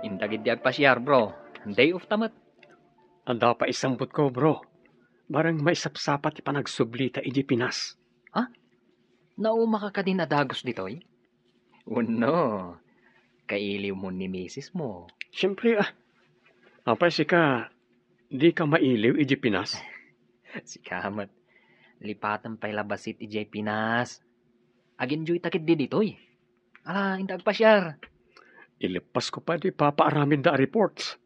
Indagid di agpasyar, bro. Day of tamat. Anda pa isambot ko, bro. Barang may sapsapat ipanagsublita iji Pinas. Nauma ka din adagos ditoy? Uno. Kailiw mo ni misis mo. Siyempre, apay sika, di ka mailiw iji Pinas. Si Kamat. Lipatan pa'y labasit iji Pinas. Agin joy takit di ditoy. Indag pasyar. Ilipas ko pa di papaaramin da reports.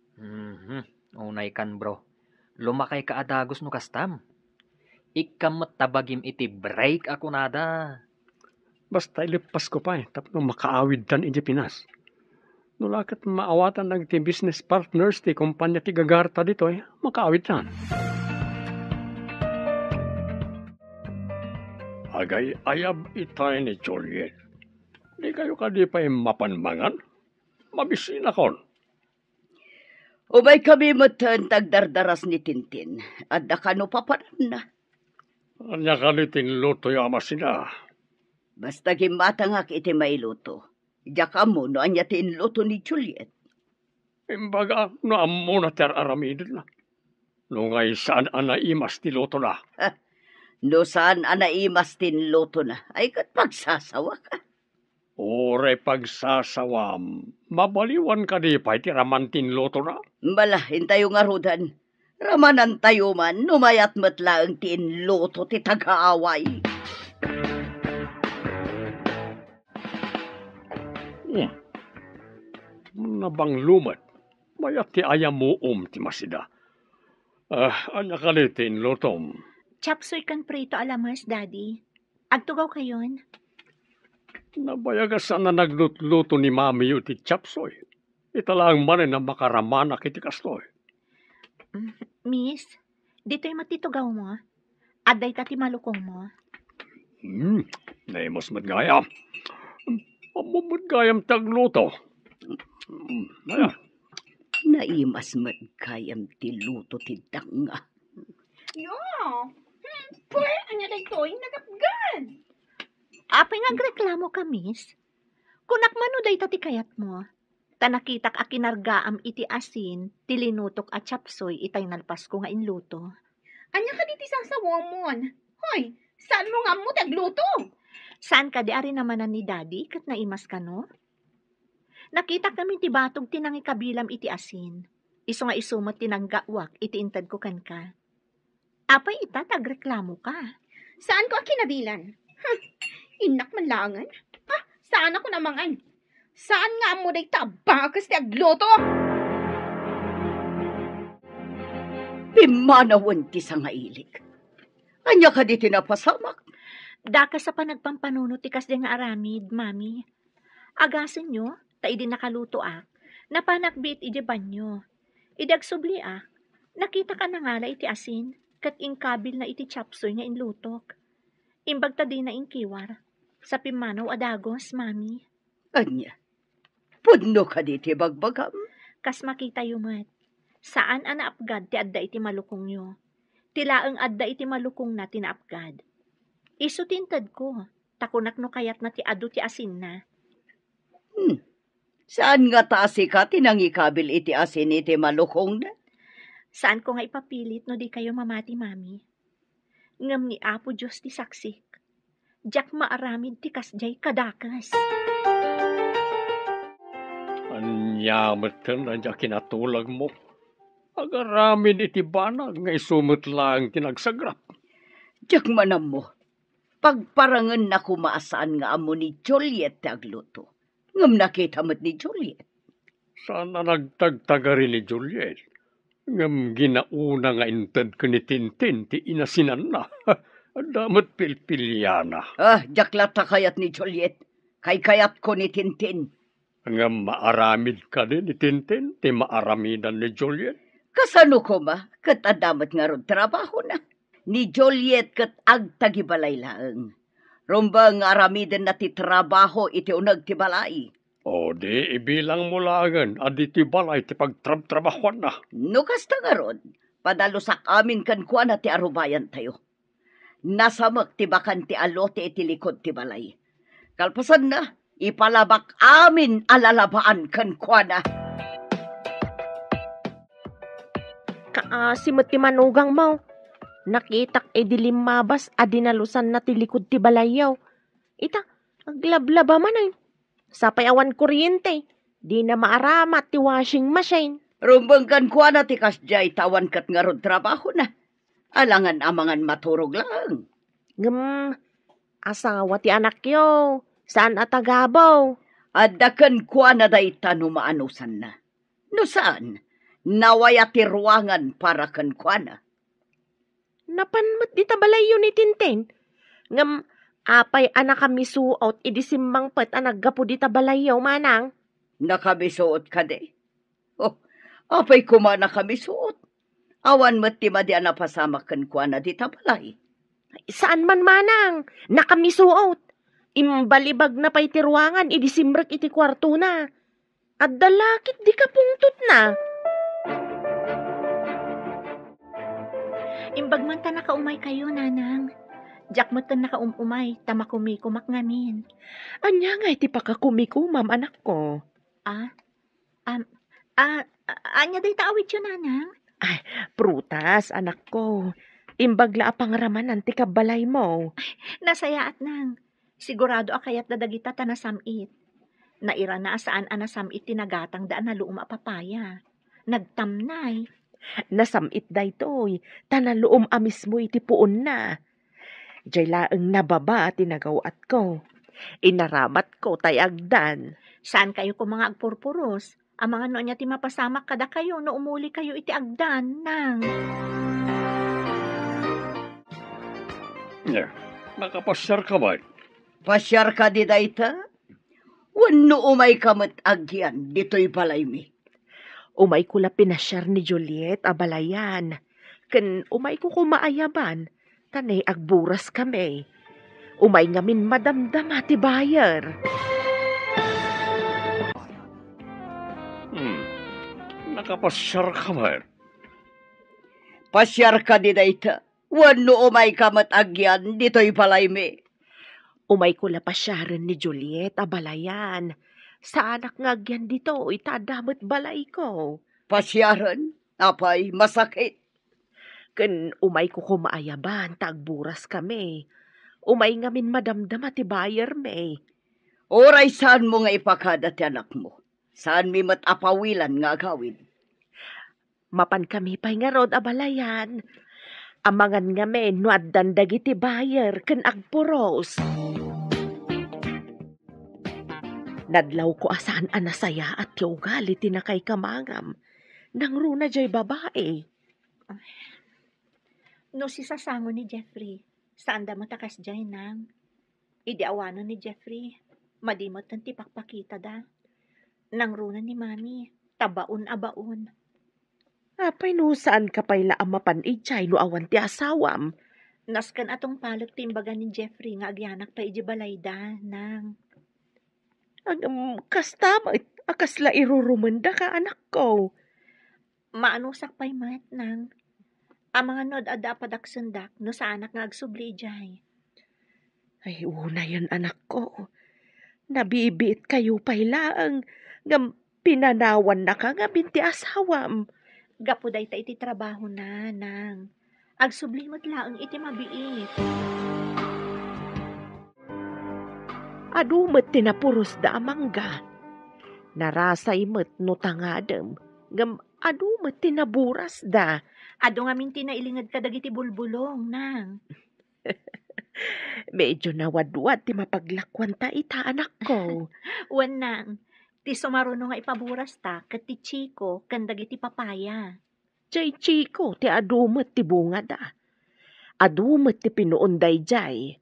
Unay kan, bro. Lumakay ka adagos no kastam. Ikamat tabagim iti break ako nada. Basta ilipas ko pa tapno makaawid dan iji Pinas. Nulakat maawatan ng ti business partners ti kumpanya ti gagarta dito makaawid dan. Agay ayab itay ni Juliet. Di kayo kadi pa mapanmangan? Mabisina kon. Umay kami matan tagdardaras ni Tintin. At dakano papanan na. Anya kalitin luto yama sina. Basta gimatangak iti mailuto. Diyaka mo no anya tinluto ni Juliet. Imbaga no ammo na ter aramidin na. No ngay saan anaimas ti luto na. No saan anaimas tinluto na. Ay kat pagsasawa ka. Ore pagsasawam, mabaliwan ka di pa iti ramantin luto na. Bala, hintayo nga rudan. Ramanan tayo man, numayat matlaang tinluto ti tagaaway. Nabang lumat, mayat ti ayam mo ti masida. Anya kalitin lutom. Chapsoy kan prito alamas, daddy. Agtugaw kayon. Nabayagasan na naglutluto ni mami yu ti chapsoy. Italang manin na makaramanak iti kastoy. Miss, dito'y matitugaw mo. Aday tati malukong mo. Naimos matgayam. Matgayam tagluto. Ayan. Naimas magkayam ti luto ti danga. Yo! Pwede anya daytoy nagapgan. Apay nagreklamo ka, miss? Kunak manuday tati kayat mo. Tanakitak akinargaam iti asin, tilinutok at chapsoy itay nalpas ko nga inluto. Anya ka diti sang sawamon. Hoy, saan mo nga mo tagluto? Saan ka di ari naman ni daddy kat naimas ka no? Nakita kami ti batog tinangi kabilam iti asin. Iso nga isumot tinanggawak iti intad ko kan ka. Apay ita tagreklamo ka. Saan ko akinabilan? Inak man langan. Saan ako namangan? Saan nga mo day tabakas ti agluto? Pimanawan ti sangailig. Anya ka di tinapasamak. Daka sa panagpampanuno ti kas nga aramid, mami. Agasin nyo, ta idi nakaluto napanakbit iti banyo. Idag subli nakita ka na ngala iti asin, kat ingkabil na iti chapsoy nga inlutok. Imbag ta di na ingkiwar, sa pimanaw adagos, mami. Anya, pudno ka di ti bagbagam. Kas makita yumat, saan anaapgad ti adda iti malukong nyo? Tilaang adda iti malukong na tinaapgad. Isu tintad ko, takunak no kayat na ti adu ti asin na. Saan nga taasi ka tinangikabil iti asin iti malukong na? Saan ko nga ipapilit no di kayo mamati, mami? Ngam ni Apo Diyos ti saksik. Diyak maaramid ti kasjay kadakas. Anyamat ka na diya kinatulag mo. Agaramin iti banag nga isumot lang tinagsagrap. Diyak manam mo. Pagparangan na kumaasaan nga amo ni Juliet tagluto. Ngam nakita mo't ni Juliet. Sana nagtagtagari ni Juliet. Ngam ginauna nga intad ka ni Tintin ti inasinan na. Damat pilpilyana. Diyak ta kayat ni Juliet. Kayat ko ni Tintin. Ngam maaramid ka din ni Tintin ti maaramidan ni Juliet. Kasano ko ma? Kat adamat nga ron trabaho na. Ni Juliet kat agtagibalay lang. Rumba nga aramidan na ti trabaho iti unag ti balay. O di ibilang mo langan adi ti balay ti pagtrab-trabahuan na. No kasta nga ron, padalusak amin kan kuha na ti arubayan tayo. Nasamak ti bakan ti alote iti likod ti balay. Kalpasan na, ipalabak amin alalabaan kan kuha na. Kaasimot ti manugang mo. Nakitak dilim mabas adinalusan na ti likod ti balayaw. Ita, aglablaba man ay. Sapay awan kuryente. Di na maaramat ti washing machine. Rumbang kan kuha na ti kasjay tawan kat nga ron trabaho na. Alangan amangan maturog lang. Asawa ti anak yo. Saan atagabaw? Adakan kuha na day tanumaanusan na. No saan? Nawaya ti ruangan para kan kuha na. Napanmat di tabalayo ni Tintin. Ngam, apay anak kami suot, idisimbang pat anaggapo di tabalayo, manang. Nakabisuot ka de. Apay kumana kami suot. Awan mo't ti madi anapasamak kan kuha na di tabalay. Saan man manang? Nakamisuot. Imbalibag na pa'y tiruangan, idisimbrak iti kwarto na. At dalakit di ka pungtot na. Imbag man ta nakaumay kayo, nanang. Diyak mo ta nakaumay, tamakumikumak ngamin. Anya nga iti pakakumikumam, anak ko. Anya day taawit yun, nanang? Prutas, anak ko. Imbagla apangaraman ti kabalay mo. Nasayaat nang. Sigurado akayat dadagita tanasamit. Naira na saan anasamit tinagatang daan na luum apapaya. Nagtamnay. Nasamit daytoy, tanaluom amis mo iti puon na. Diyay laeng nababa tinagawat ko. Inaramat ko tayagdan. Saan kayo ko mga agpurpuros? Ang mga noon niya ti mapasamak kada kayo no umuli kayo iti agdan nang. Nakapasyar ka ba? Pasyar ka di dayta? Wano umay kamot agyan, dito'y balay mi. Umay ko la pinasyar ni Juliet abalayan. Ken umay ko kumaayaban, tanay agburas kami. Umay ngamin madamdama ti bayar. Nakapasyar ka ba? Pasyar ka di dayta? Wano umay kamot agyan, dito'y balay mi. Umay ko la pasyaran ni Juliet abalayan. Sa anak ngagyan dito, itadamot balay ko. Pasyaran? Apay, masakit. Ken umay ko kumaayaban, tagburas kami. Umay ngamin madamdam ati bayer me. Oray saan mo nga ipakada ti anak mo? Saan mi matapawilan nga agawid? Mapan kami pa'y nga rod abalayan. Amangan nga men, no addan dagiti bayer, ken agpuros. Nadlaw ko asaan anasaya at tiugali tinakay kamangam. Nang runa jay babae. No si sasango ni Jeffrey, saan da matakas jay nang? Idiawanan ni Jeffrey, madimot ng tipakpakita da. Nang runa ni mami, tabaon-abaon. Apay no saan ka pa'y laamapan ijay no awan ti asawam. Naskan atong palag timbagan ni Jeffrey nga agyanak pa iji balayda nang. Kastamay, akasla irurumanda ka anak ko. Maanusak pa'y mat nang. Ang mga nod ada padaksendak no sa anak nga agsubli jay. Ay una yan anak ko. Nabibit kayo pa'y laang ngam pinanawan na ka nga binti asawam. Gapuday ta iti trabaho na nang. Agsubli mo't laang iti mabiit. Adumet tinapuros da amangga. Narasay met no tangadem. Ngam adumet tinaburas da. Ado nga minti na ilingad ka dagiti bulbulong nang. Medyo nawadwad ti mapaglakwan ta ita anak ko. Wan nang. Ti sumaruno nga ipaburas ta ket ti chiko ken dagiti papaya. Jay chiko ti adumet ti bunga da. Adumet ti pinuunday jay.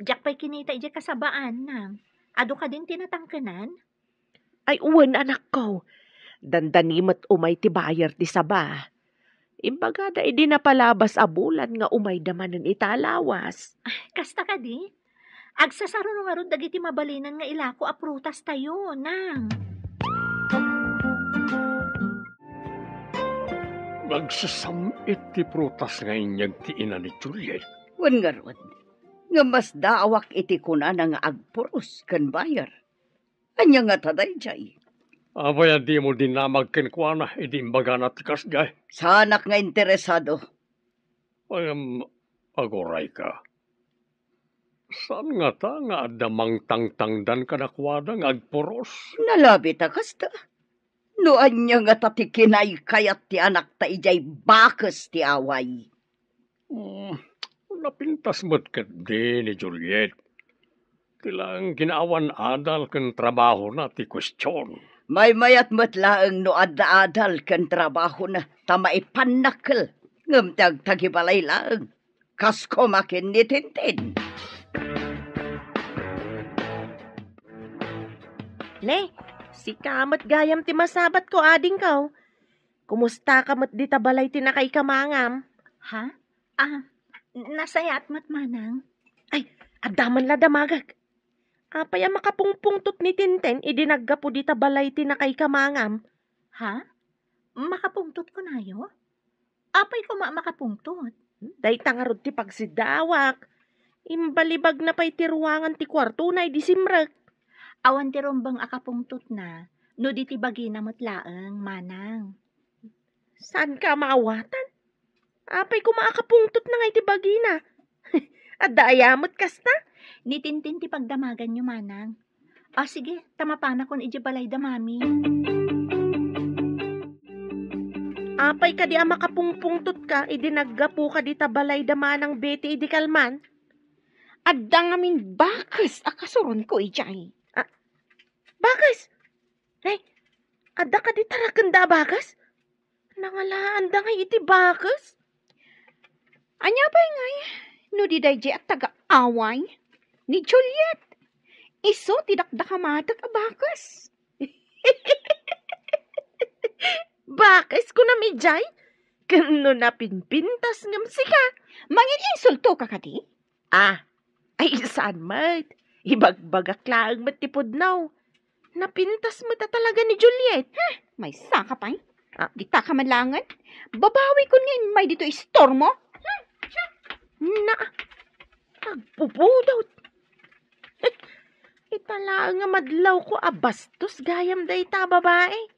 Diyak pa'y kinita ije kasabaan nang. Ado ka din tinatangkanan? Ay uwan anak ko. Dandanimet umay ti bayer ti saba. Imbaga da idi napalabas a bulan nga umay damanen italawas. Kasta ka di? Agsasaruno nga ron dagiti mabalinan nga ilako a prutas tayo nang. Nagsasamit ti prutas nga inyag ti ina ni Juliet. Wan nga rod, nga mas daawak iti kuna nga agpuros kan bayar. Anya nga taday jay. Abay, di mo din na magkinkwana, idimbaga na tikas jay. Sanak nga interesado. Ay, agoray ka. Saan nga ta nga adamang tangtangdan ka nakwada nga agpuros? Nalabi ta kasta. No anya nga tatikinay kayat ti anak ta ijay bakas ti away. Napintas mo't kat di ni Juliet. Tilang ginaawan adal kan trabaho na ti kwestiyon. May mayat matlaang no adda-adal kan trabaho na tamaipanakal. Ngam tagtagibalay laang. Kasko makin ni Tintin. Ne, si kamat gayam ti masabat ko ading kaw. Kumusta kamat di tabalay ti nakay kamangam? Ha? Nasayat mat manang. Ay, adaman la damagag. Apay makapungpungtot ni Tintin, idinaggapo di tabalay ti nakay kamangam. Ha? Makapungtot ko na yo? Apay ko makapungtot? Day tangarod ti pagsidawak. Imbalibag na pa'y ti ruangan ti kwarto na idisimrek. Awan ti rombang akapungtot na, no di ti bagi na matlaang manang. Saan ka maawatan? Apay ko maakapungtot na nga iti bagi na. Adda ayamot kasta? Ni Tintin ti pagdamagan nyo manang. Sige, tamapana kon ije balay da mami. Apay ka di makapungpungtot ka, idinaggapo ka di tabalay da manang beti idi kalman. Adda ngamin bakas akasuron ko ijay. Bakas? Ay, adda ka di tarakanda bakas? Nangalaan da nga iti bakas? Anya ba ngay? No di dayjay at taga-away ni Juliet. Iso tidakda ka matag a bakas. Bakas ko na mijay? Kano na pinpintas ngam sika? Mangin insulto ka kadi? Ay saan mat? Ibagbagak laang matipod now. Napintas mo ta talaga ni Juliet. May saka pa'y. Di ta ka manlangan. Babawi ko niyan may dito istormo. Na, agpupudot. Itala nga madlaw ko abastos gayam day ta babae.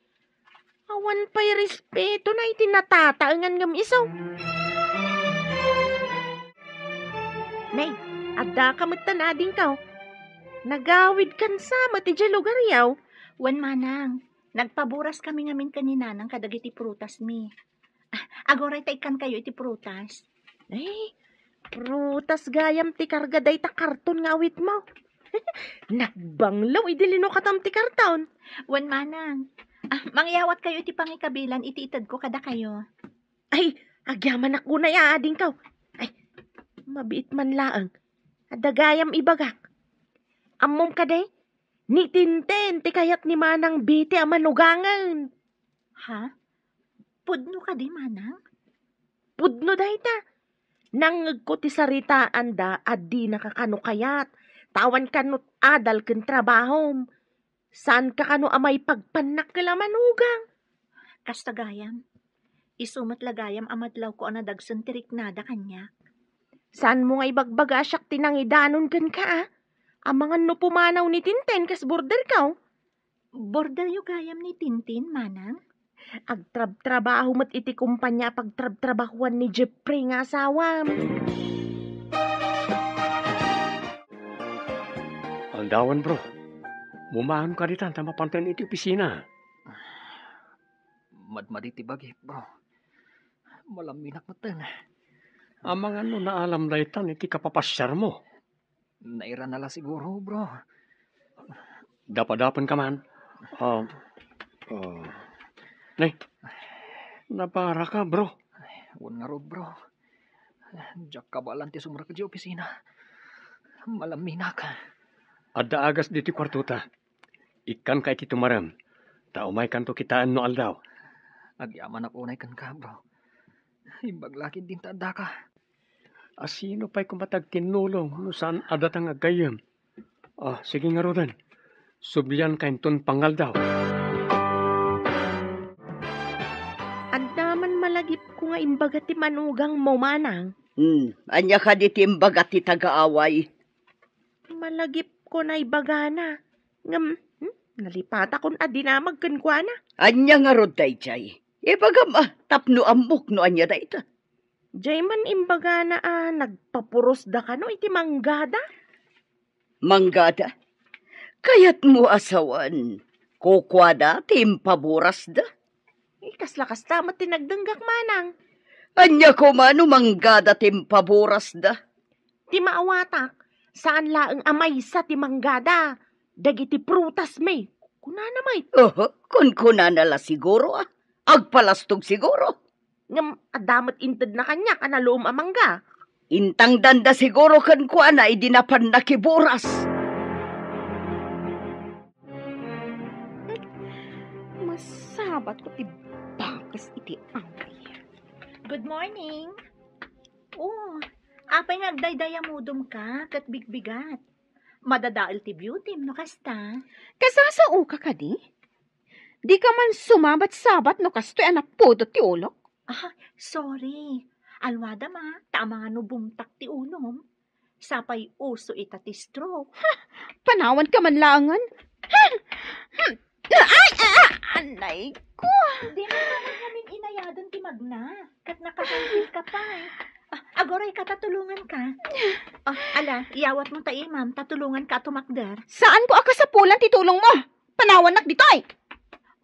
Awan pa'y respeto na itinatataangan ngam isaw. Nay, adda ka magtanading ka. Nagawid kan sama ti dya lugar yaw. Wan manang, nagpaburas kami ngamin kanina ng kadagiti prutas mi. Agoray ta ikan kayo iti prutas. Ay, prutas gayam ti kargaday ta karton nga awit mo. Nagbanglaw, idilino katam ti karton. Wan manang, mangyawat kayo iti pangikabilan, iti itad ko kada kayo. Ay, agyaman ako na yaading ka. Ay, mabiit man laang. Adagayam ibagak. Amom ka day, ni Tintin, ti kayat ni Manang Biti ang manugangan. Ha? Pudno ka di manang? Pudno day ta. Nang ko ti saritaan da, adi nakakano kayat. Tawan kanot adal ken trabahom. Saan ka kano amay pagpanak kala manugang? Kastagayam. Isumat lagayam amadlaw ko ang nadagsan tiriknada kanya. Saan mo nga ibagbaga siyak tinangidanon ken ka ah? Amangan no pumanaw ni Tintin kas border ka. Border yu gayam ni Tintin, manang? Agtrab-trabaho mat iti kumpanya pagtrab-trabahuan ni Jeffrey nga asawam. Aldawan bro, mumahan ka ditan tama pantayin iti opisina. Madmaditi bagi, bro. Malaminak matan. Amang ano na alam daytan iti kapapasyar mo. Naira nala siguro, bro. Dapadapan ka man. Nay, napara ka bro. Wan nga rod, bro. Diyak kabalan ti sumra ka di opisina. Malaminak. Adda agas diti kwartuta. Ikan ka iti tumaram. Taumay kanto kitaan no aldaw. Agyaman ako unay kan ka, bro. Ibaglakid din tanda ka. Asino pa'y kumatag tinulong no saan adatang agayam. Sige nga rodan. Sublian kain ton pangal daw. Andaman malagip ko nga imbaga ti manugang mo manang. Anya ka di timbaga ti tagaaway. Malagip ko na ibagana. Ngam, nalipata kon adinamag kenkwana. Anya nga rod dayjay. Ibagam tapno amok no anya dayta. Jay man imbaga na nagpapuros da ka no iti manggada. Manggada? Kayat mo asawan. Kukwada, timpaburas da. Ikas-lakas tamat tinagdanggak manang. Anya ko mano manggada timpaburas da. Ti maawatak, saan laang amay sa ti manggada. Dagiti prutas may. Kunana may. Kun kunana siguro Agpalastog siguro. Ngam adamat inted na kanya kanaloom amangga. Intang danda siguro kan kuana idinapan na kiburas. Masabat ko ti bakas iti angay. Good morning. Apay nga agdaydaya mudom ka, kat bigbigat. Madadaal ti beauty, no kasta? Kasasao ka di? Di ka man sumabat-sabat no kastoy anak podot ti ulok. Sorry. Alwada ma, tama nga no bumtak ti unom. Sapay uso ita ti stroke. Panawan ka man langan. Anay ko. Di mo naman namin inayadan ti magna. Kat nakahangil ka pa Agoray ka, tatulungan ka. Iyawat mo tayo, ma'am. Tatulungan ka tumakder. Saan ko akasapulan ti tulong mo? Panawan nak dito ay.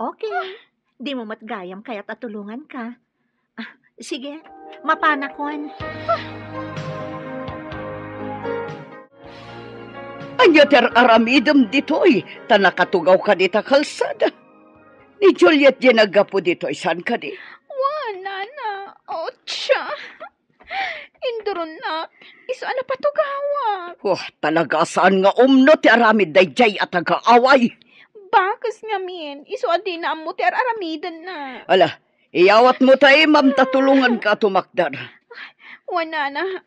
Okay. Di mo matgayam kaya tatulungan ka. Sige, mapanakon. Anya ter aramidem ditoy, tanakatugaw ka dita kalsada. Ni Juliet din nagapo ditoy, saan ka di? Wala na. Otsa. Induron na. Iso ala patugawa. Talaga saan nga umno ti aramid dayjay at agaaway. Bakas nga min. Iso adi na amo ti aramidan na. Ala, iyawat mo tayo, ma'am, tatulungan ka tumakdar. Wala na.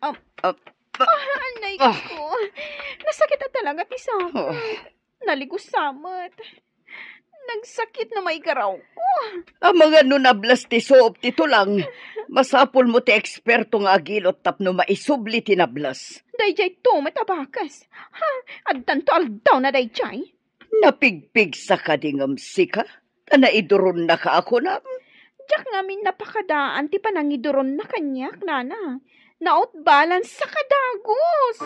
Anay ko. Nasakit na talaga ti sakit. Naligusamat. Nagsakit na may garaw ko. Ang mga nunablas ti soop tito lang. Masapol mo ti eksperto nga agilot tapno maisubli tinablas. Dayjay to matabakas. Addan to aldaw na dayjay. Napigpig sa kadingam sika. Tanaiduron na ka ako na. Diyak ngamin napakadaan ti panangiduron na kanyak, nana. naot balance sa kadagos.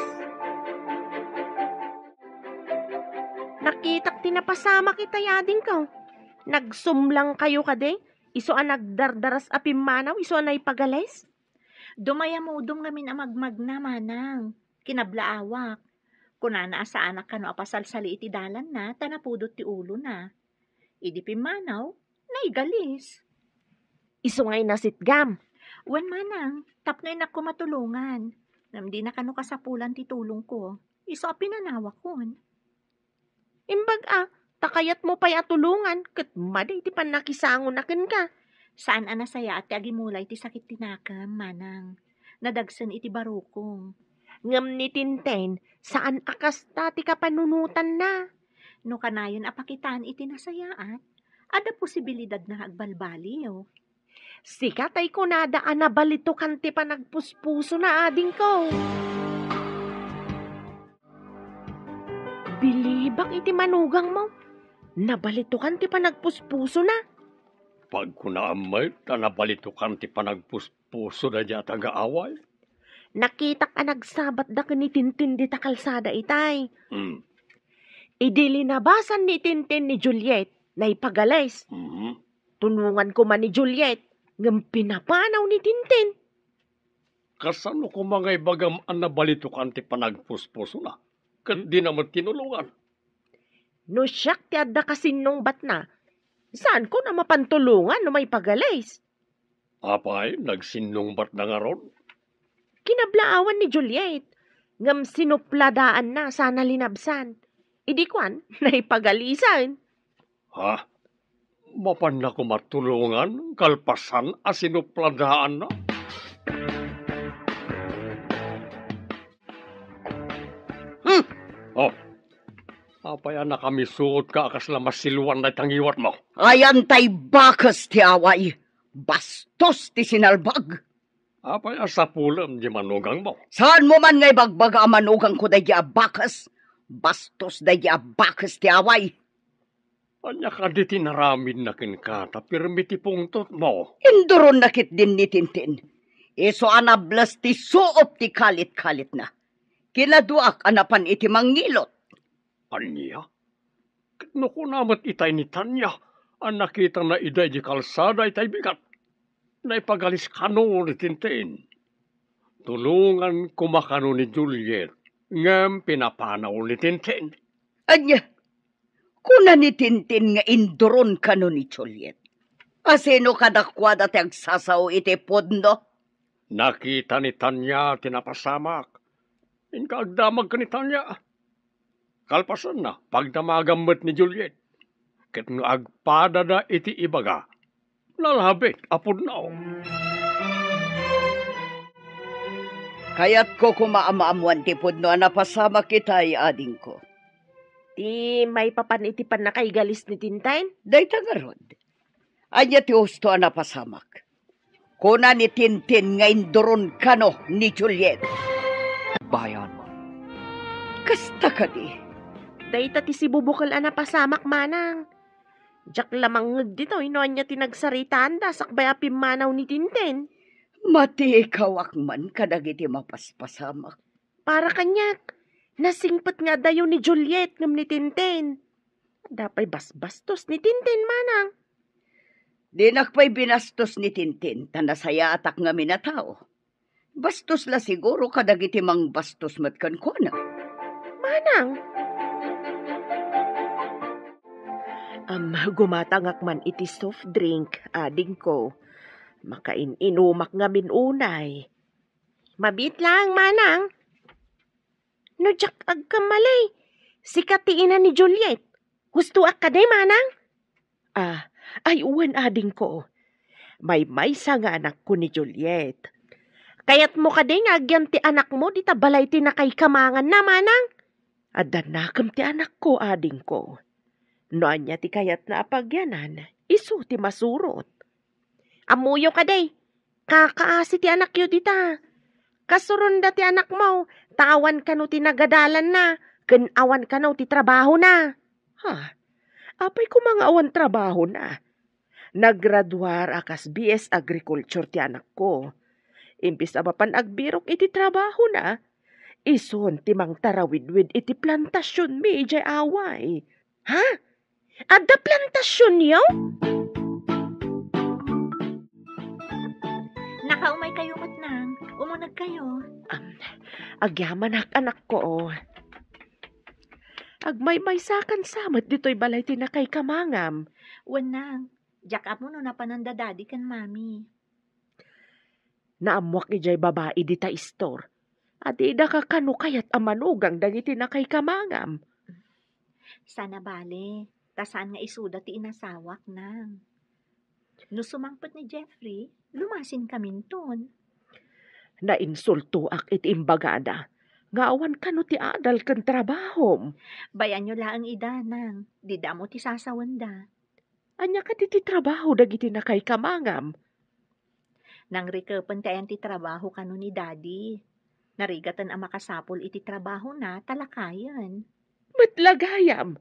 Nakitak tinapasama kita yading ko. Nagsumlang kayo kade. Iso ang nagdardaras apim manaw, iso ang naipagales. Dumayamudom ngamin ang magmagna manang. Kinablaawak. Kunana sa anak kano apasalsali iti dalan na, tanapudot ti ulo na. Idi pimanaw, naigalis. Iso nga'y nasitgam. Wan manang, tapnoy na ko matulungan. Namdi na kano kasapulan ti tulong ko. Iso a pinanawak kon. Imbag takayat mo pa'y atulungan, kat maday ti panakisangon nakin ka. Saan anasaya at agimulay ti sakit tinakam, manang. Nadagsan iti barukong. Ngam ni Tintin, saan akas ti kapanunutan na? No kanayon apakitaan iti nasayaat, ada posibilidad na agbalbaliw. Sikat ay kunadaan na balito kanti pa nagpuspuso na ading ko. Bilibak iti manugang mo. Nabalitukan ti pa nagpuspuso na. Pag kunaamay, nabalitukan ti panagpuspuso na diya taga-away. Nakitak a nagsabat da ni Tintin di ta kalsada itay. Idilinabasan ni Tintin ni Juliet na ipagalays. Tunungan ko man ni Juliet ngam pinapanaw ni Tintin. Kasano ko mga ibagam ang nabalitukan ti panagpuspuso na? Di naman tinulungan. No siyak ti adda kasinong bat na, saan ko na mapantulungan no may pagalays? Apay, nagsinong bat na nga ron? Kinablaawan ni Juliet, ngam sinupladaan na sana linabsan. Idi kwan, naipagalisan. Ha? Mapan na ko matulungan, kalpasan a sinupladaan na? Oh, apay na kami suot ka akas na masiluan na tangiwat mo. Ayan tay bakas ti away. Bastos ti sinalbag. Apay sa pulam di manugang mo. Saan mo man ngay bagbaga ang manugang ko day bakas? Bastos day bakas ti away. Anya ka di tinaramin na kinkata, pirmi ti pungtot mo. Induron nakit din ni Tintin. Iso anablas ti suop ti kalit-kalit na. Kinaduak anapan iti mangilot. Anya? No ko namat itay ni Tanya, ang nakita na iday di kalsada itay bigat. Naipagalis kano ni Tintin. Tulungan kumakano ni Juliet, ngam pinapanaw ni Tintin. Anya, kuna ni Tintin nga induron kano ni Juliet. Asino kadakwada ti agsasaw iti podno? Nakita ni Tanya tinapasamak. Inkaagdamag ka ni Tanya. Kalpasan na, pagdamagamot ni Juliet. Ket nga agpada na iti ibaga. Lalhabit, apod na o. Kaya't ko kumaamaamuan ti podno napasama kita ading ko. Ti may papanitipan na kay galis ni Tintin? Day tagarod. Anya ti husto napasamak. Kuna ni Tintin nga induron kano ni Juliet. Bayan mo. Kasta ka di. Dayta ti si bubukal na pasamak manang. Jak lamang dito, inoan niya tinagsaritaan da sakbay apim manaw ni Tintin. Mati ikaw akman kadagiti mapaspasamak. Para kanyak, nasingpet nga dayo ni Juliet ngam ni Tintin. Dapay basbastos ni Tintin manang. Di nakpay binastos ni Tintin, tanasaya atak nga minatao. Bastos la siguro kadagiti mang bastos matkan ko na. Manang? Gumatangak man iti soft drink, ading ko. Makain-inumak nga minunay. Mabit lang, manang. No, jak agkamalay. Sikatiin na ni Juliet. Gusto ka day, manang? Ay uwan ading ko. May sa nga anak ko ni Juliet. Kayat mo ka din agyan ti anak mo, di tabalay ti nakay kamangan na, manang. Adanakam ti anak ko, ading ko. Noan niya ti kayat na apagyanan, isu ti masurot. Amuyo ka day, kakaasi ti anak yu dita. Kasurunda ti anak mo, tawan ka no ti nagadalan na, kanawan ka no ti trabaho na. Apay ko mga awan trabaho na. Naggraduar akas BS Agriculture ti anak ko. Imbis na mapanagbirok iti trabaho na, ison timang tarawidwid iti plantasyon mi ijay away. Ha? Adda plantasyon yaw? Nakaumay kayo matnang. Umunag kayo. Agyaman anak ko. Agmay-maysakan samat dito'y balay tinakay kamangam. Wanang. Jack mo no napanandadadi kan mami. Naamwak ijay babae di ta istor. At ida ka kanu kayat amanugang dagiti nakay kamangam. Sana bale. Tasaan nga isuda ti inasawak nang. No sumangpot ni Jeffrey, lumasin kami ton. Nainsulto ak iti imbagada. Nga awan kanu ti adal kan trabahom. Bayan nyo laang idanang. Dida mo ti sasawanda. Anya ka ti trabaho dagiti nakay kamangam. Nang rikepen kayan ti trabaho kanu ni daddy. Narigatan ang makasapol iti trabaho na talakayan. Matlagayam.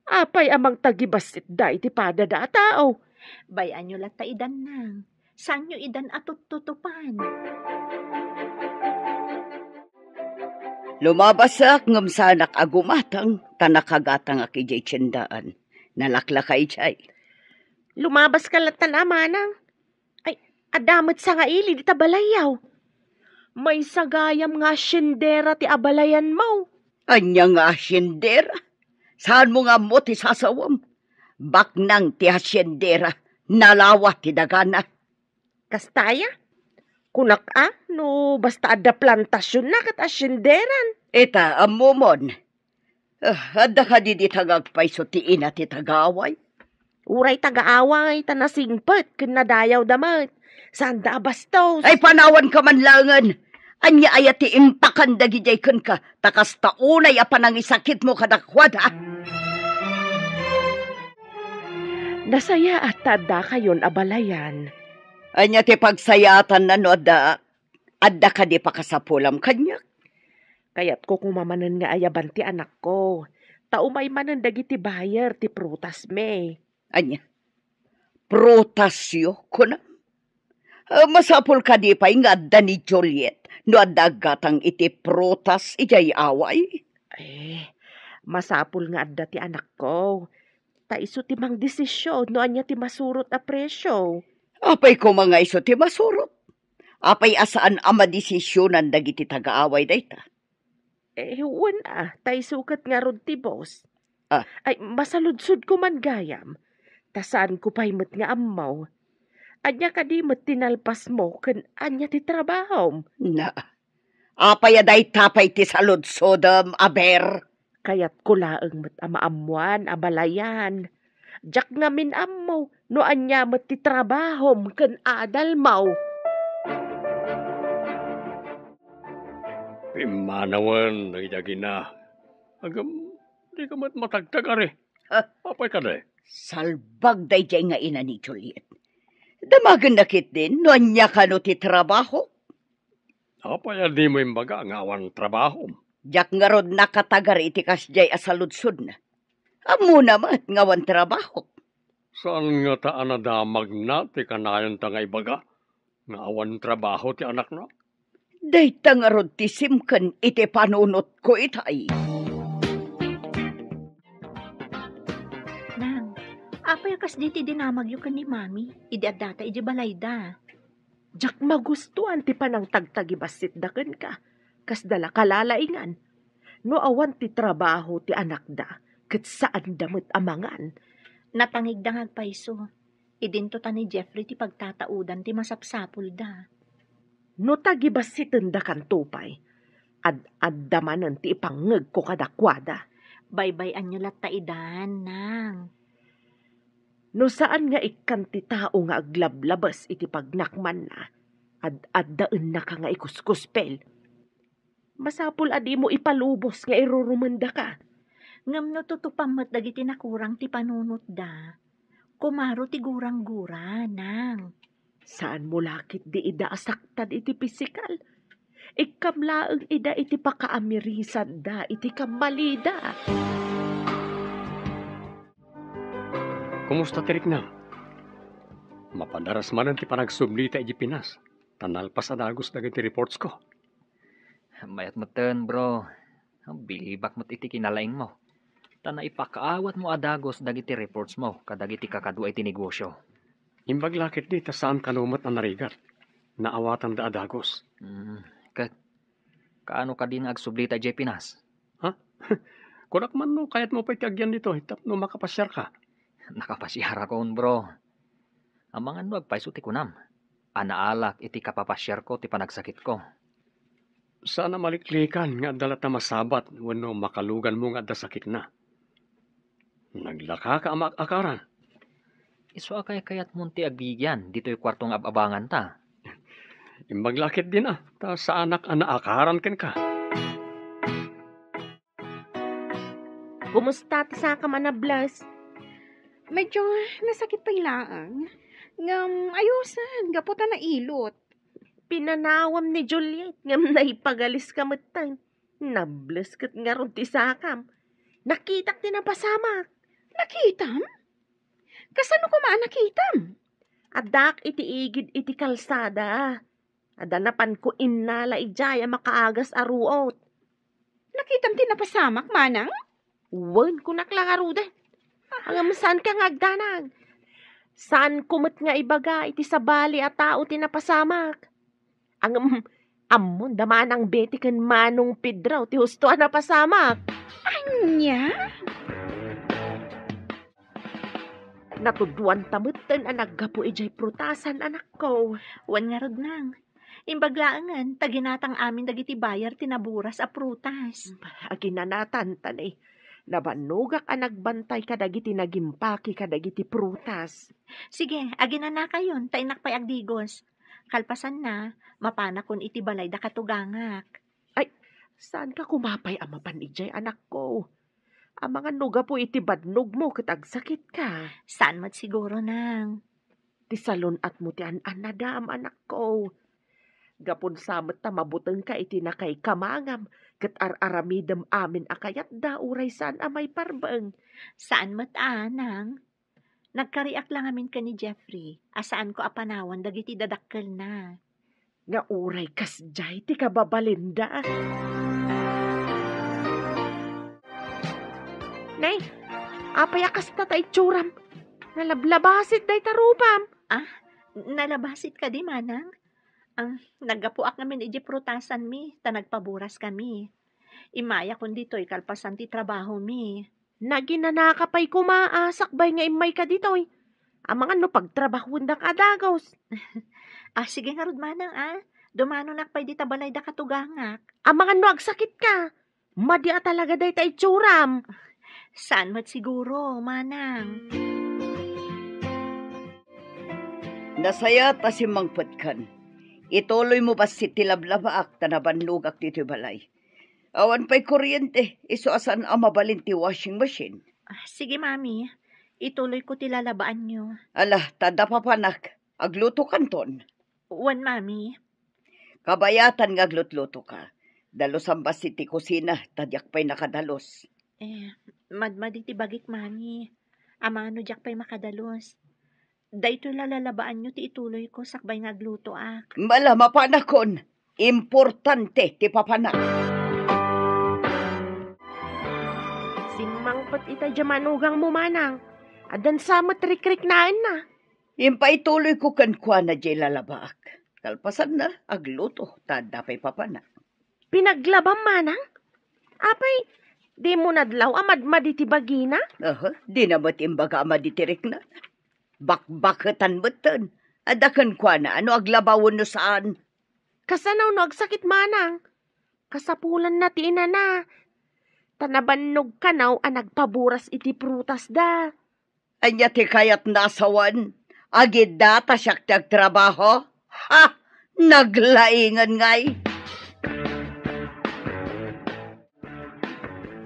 Apay amang tagibasit da iti padada tao. Bayan nyo lata idan nang. Saan nyo idan atut-tutupan? Lumabasak ngam sanak agumatang tanakagatang akijay tiyendaan. Nalaklakay jay. Lumabas ka latan amanang. Ay, adamot sa nga ili di tabalayaw. May sagayam nga syendera ti abalayan mo. Anya nga asyendera? Saan mo nga mo ti sasawam? Baknang ti asyendera, nalawa ti dagana. Kastaya? Kunak no basta ada plantasyon na kat asyenderan. Eta, amumon. Adda ka di tagagpayso ti ina ti tagaway. Uray tagaaway tanasingpet ken nadayaw damat. Saan da bastos? Ay panawan ka man langan. Anya ayat ti impakan dagijay ken ka. Takas taunay apan ang isakit mo kadakwad ha. Nasaya at tada kayon abalayan. Anya ti pagsayatan na no adda ka di pakasapulam kanya. Kayat ko kumamanan nga ayaban ti anak ko. Taumay manan dagiti bayer ti prutas me. Anya, prutasyo ko na. Masapul ka di pa'y nga adda ni Juliet no adda gatang iti prutas ijay away. Masapul nga adda ti anak ko. Ta iso ti mang desisyon no anya ti masurot a presyo. Apay ko mga iso ti masurot. Apay asaan ama desisyonan dagiti tagaaway dayta. Ta isukat nga rod ti boss. Ay, masaludsud ko man gayam. Tasaan ko pa'y met nga amaw. Anya ka di met tinalpas mo ken anya ti trabahom. Na, apay aday tapay ti saludsodam aber. Kayat ko laeng met amaamuan, abalayan. Jak nga min amaw, no anya met ti trabahom ken adal maw. Pimanawan, nagidagi na. Agam, di ka mat matagtag are. Apay ka na Salbag dayjay nga ina ni Juliet. Damagan nakit din, no anya ka no ti trabaho. Apay di mo imbaga nga awan trabaho. Jak nga rod nakatagar iti kasjay asaludsod na. Amo naman nga wan trabaho. Saan nga taan na damag na ti kanayon ta nga ibaga? Nga awan trabaho ti anak na? Dayta nga rod ti simken iti panunot ko itay. Nang, apay kas di ti dinamag yu kan ni mami. Idi adata iji balayda. Jak magustuhan ti panang tagtagibasit daken ka. Kas dala kalalaingan. No awan ti trabaho ti anak da. Ket saan damit amangan. Natangig dangag paiso. Idinto ta ni Jeffrey ti pagtataudan ti masapsapul da. No tagibasiten da kan tupay. Ad-addamanen ti ipangeg ko kadakwada. Baybayan nyo latta idan, nang. No saan nga ikan ti tao nga aglablabas iti pagnakman na. Ad-addaan na ka nga ikuskuspel. Masapul adi mo ipalubos nga irurumenda ka. Ngam no tutupamat dagiti nakurang ti panunot da. Kumaro ti gurang-gura, nang. Saan mo lakit di ida asaktan iti pisikal? Ikamlaeng ida iti pakaamirisan da iti kamalida. Kumusta tirik na? Mapadaras manan ti panagsubli ta iji Pinas. Tanalpas adagos dagiti reports ko. Mayat mo ten, bro. Bilibak mo't iti kinalaing mo. Tana ipakaawat mo adagos dagiti reports mo kadagiti kakadwa iti negosyo. Imbag lakit di ta saan kanumat na narigat. Naawatan da adagos. Kat, kaano ka din agsublita jay Pinas? Kurak man no, kayat mo pa itagyan dito, hitap no makapasyar ka. Nakapasyara ko, bro. Ang mga nuag pa isuti ko nam. Anaalak iti kapapasyar ko ti panagsakit ko. Sana maliklikan nga dalat na masabat wano makalugan mo nga da sakit na. Naglaka ka amak akaran. Iso akay kayat munti agbigyan dito'y kwartong ababangan ta. Imbaglakit din ta sa anak akaran ken ka. Kumusta ti sa ka manablas? Medyo nasakit pa ilaang. Ngam ayusan, gaputan na ilot. Pinanawam ni Juliet, ngam naipagalis ka matang. Nablas kat nga ron ti sakam. Nakitak ti napasamak. Nakitam? Kasano ko nakitam? Adak iti igid iti kalsada. Adanapan ko innala ijaya makaagas aruot. Nakitam ti napasamak, manang? Wan ko naklagarude. Hangam saan ka ngagdanag? Saan kumot nga ibaga iti sabali at tao ti napasamak? Ang amon damanang beti ken manong pidraw ti husto na pasamak. Anya? Natuduan tamutten ang naggapo ijay prutasan anak ko. Wan nga rod nang. Imbaglaangan, taginatang amin dagiti bayar tinaburas a prutas. Aginanatan tanay. Nabanugak ang nagbantay kadagiti nagimpaki kadagiti prutas. Sige, aginan na kayon, tainak pa'y agdigos. Kalpasan na, mapana kun iti balay da katugangak. Saan ka kumapay amapan ijay anak ko? Ang mga nuga po iti badnog mo katagsakit ka. Saan mat siguro nang? Ti salon at mo ti anadam anak ko. Gapon samet ta mabuteng ka iti nakay kamangam ket aramidem amin akayat da uray saan amay parbeng. Saan mat anang? Nagkariak lang amin ka ni Jeffrey. Asaan ko apanawan dagiti dadakkel na. Nga uray kasjay ti kababalinda. Nay, apayakas ta tay tsuram. Nalablabasit day tarupam. Nalabasit ka di manang? Naggapuak namin iji prutasan mi, ta nagpaburas kami. Imaya kun dito'y kalpasan ti trabaho mi. Naginanakapay kumaasakbay nga imay ka dito'y. Ang mga pagtrabahon da kadagos. Sige nga rod manang Dumano nakpay di tabalay da katugangak. Ang mga agsakit ka. Madia talaga day tay tsuram. Saan mat siguro, manang? Nasaya ta si Mangpatkan. Ituloy mo ba si tilablabaak ta nabanlugak dito balay? Awan pa'y kuryente, iso asan ang mabalin ti washing machine. Sige, mami. Ituloy ko tilalabaan nyo. Alah, tada papanak. Agluto kanton. Wan, mami. Kabayatan nga aglutluto ka. Dalos ang basi ti kusina, tadyak pa'y nakadalos. Madmadi ti bagik, mami. Amano jak pa'y makadalos. Dahito lalalabaan nyo ti ituloy ko sakbay nga agluto ak. Mala, mapanakon. Importante ti papanak. Simangpat ita jamanugang mo manang. Adan sama trikrik naan na. Impaituloy ko kankwa na jay lalabaak. Kalpasan na, agluto, tada pa'y papanak. Pinaglabang manang? Apay, di mo nadlaw amadmadi ti bagina? Di na ba't imbaga amaditirik na. Bakbakatan beton. Adakan kwa na, ano aglabawon no saan? Kasanaw no agsakit manang. Kasapulan na ti ina na. Tanabannog kanaw ang nagpaburas iti prutas da. Anya ti kayat nasawan. Agid data siyak ti agtrabaho. Ha! Naglaingan ngay.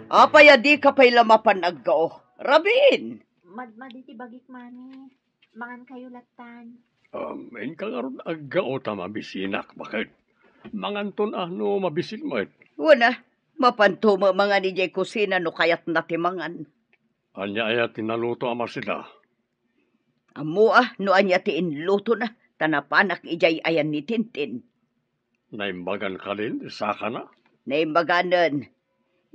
Apaya di ka pa'y lamapan aggao. Rabin! Madmadi ti bagik, mami. Mangan kayo latan. Main ka nga ron aggao ta mabisinak. Bakit? Manganton no mabisin mo et. Wala. Mapantuma mga ni jay kusina no kayat natimangan. Anya aya tinaluto ama sila. Amo no anya ti inluto na. tanapanak ijay ayan ni Tintin. Naimbagan ka din, isa ka na. Naimbaganan.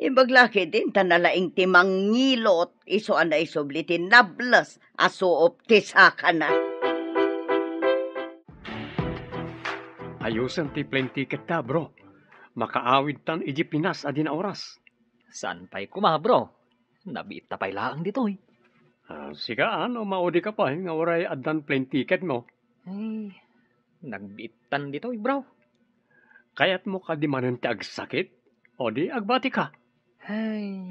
Imbaglaki din tanalaing timang ngilot iso anay sublitin nablas aso optisa ka na. Ayusan ti plane ticket ta, bro. Makaawid tan iji Pinas adin na oras. Saan pa'y kuma, bro? Nabiit ta pa'y laang ditoy. Siga, maudi ka pa, nga oray adan plane ticket mo. Ay, nagbiitan ditoy, bro. Kaya't mo ka di manan ti agsakit, o di agbati ka. Ay,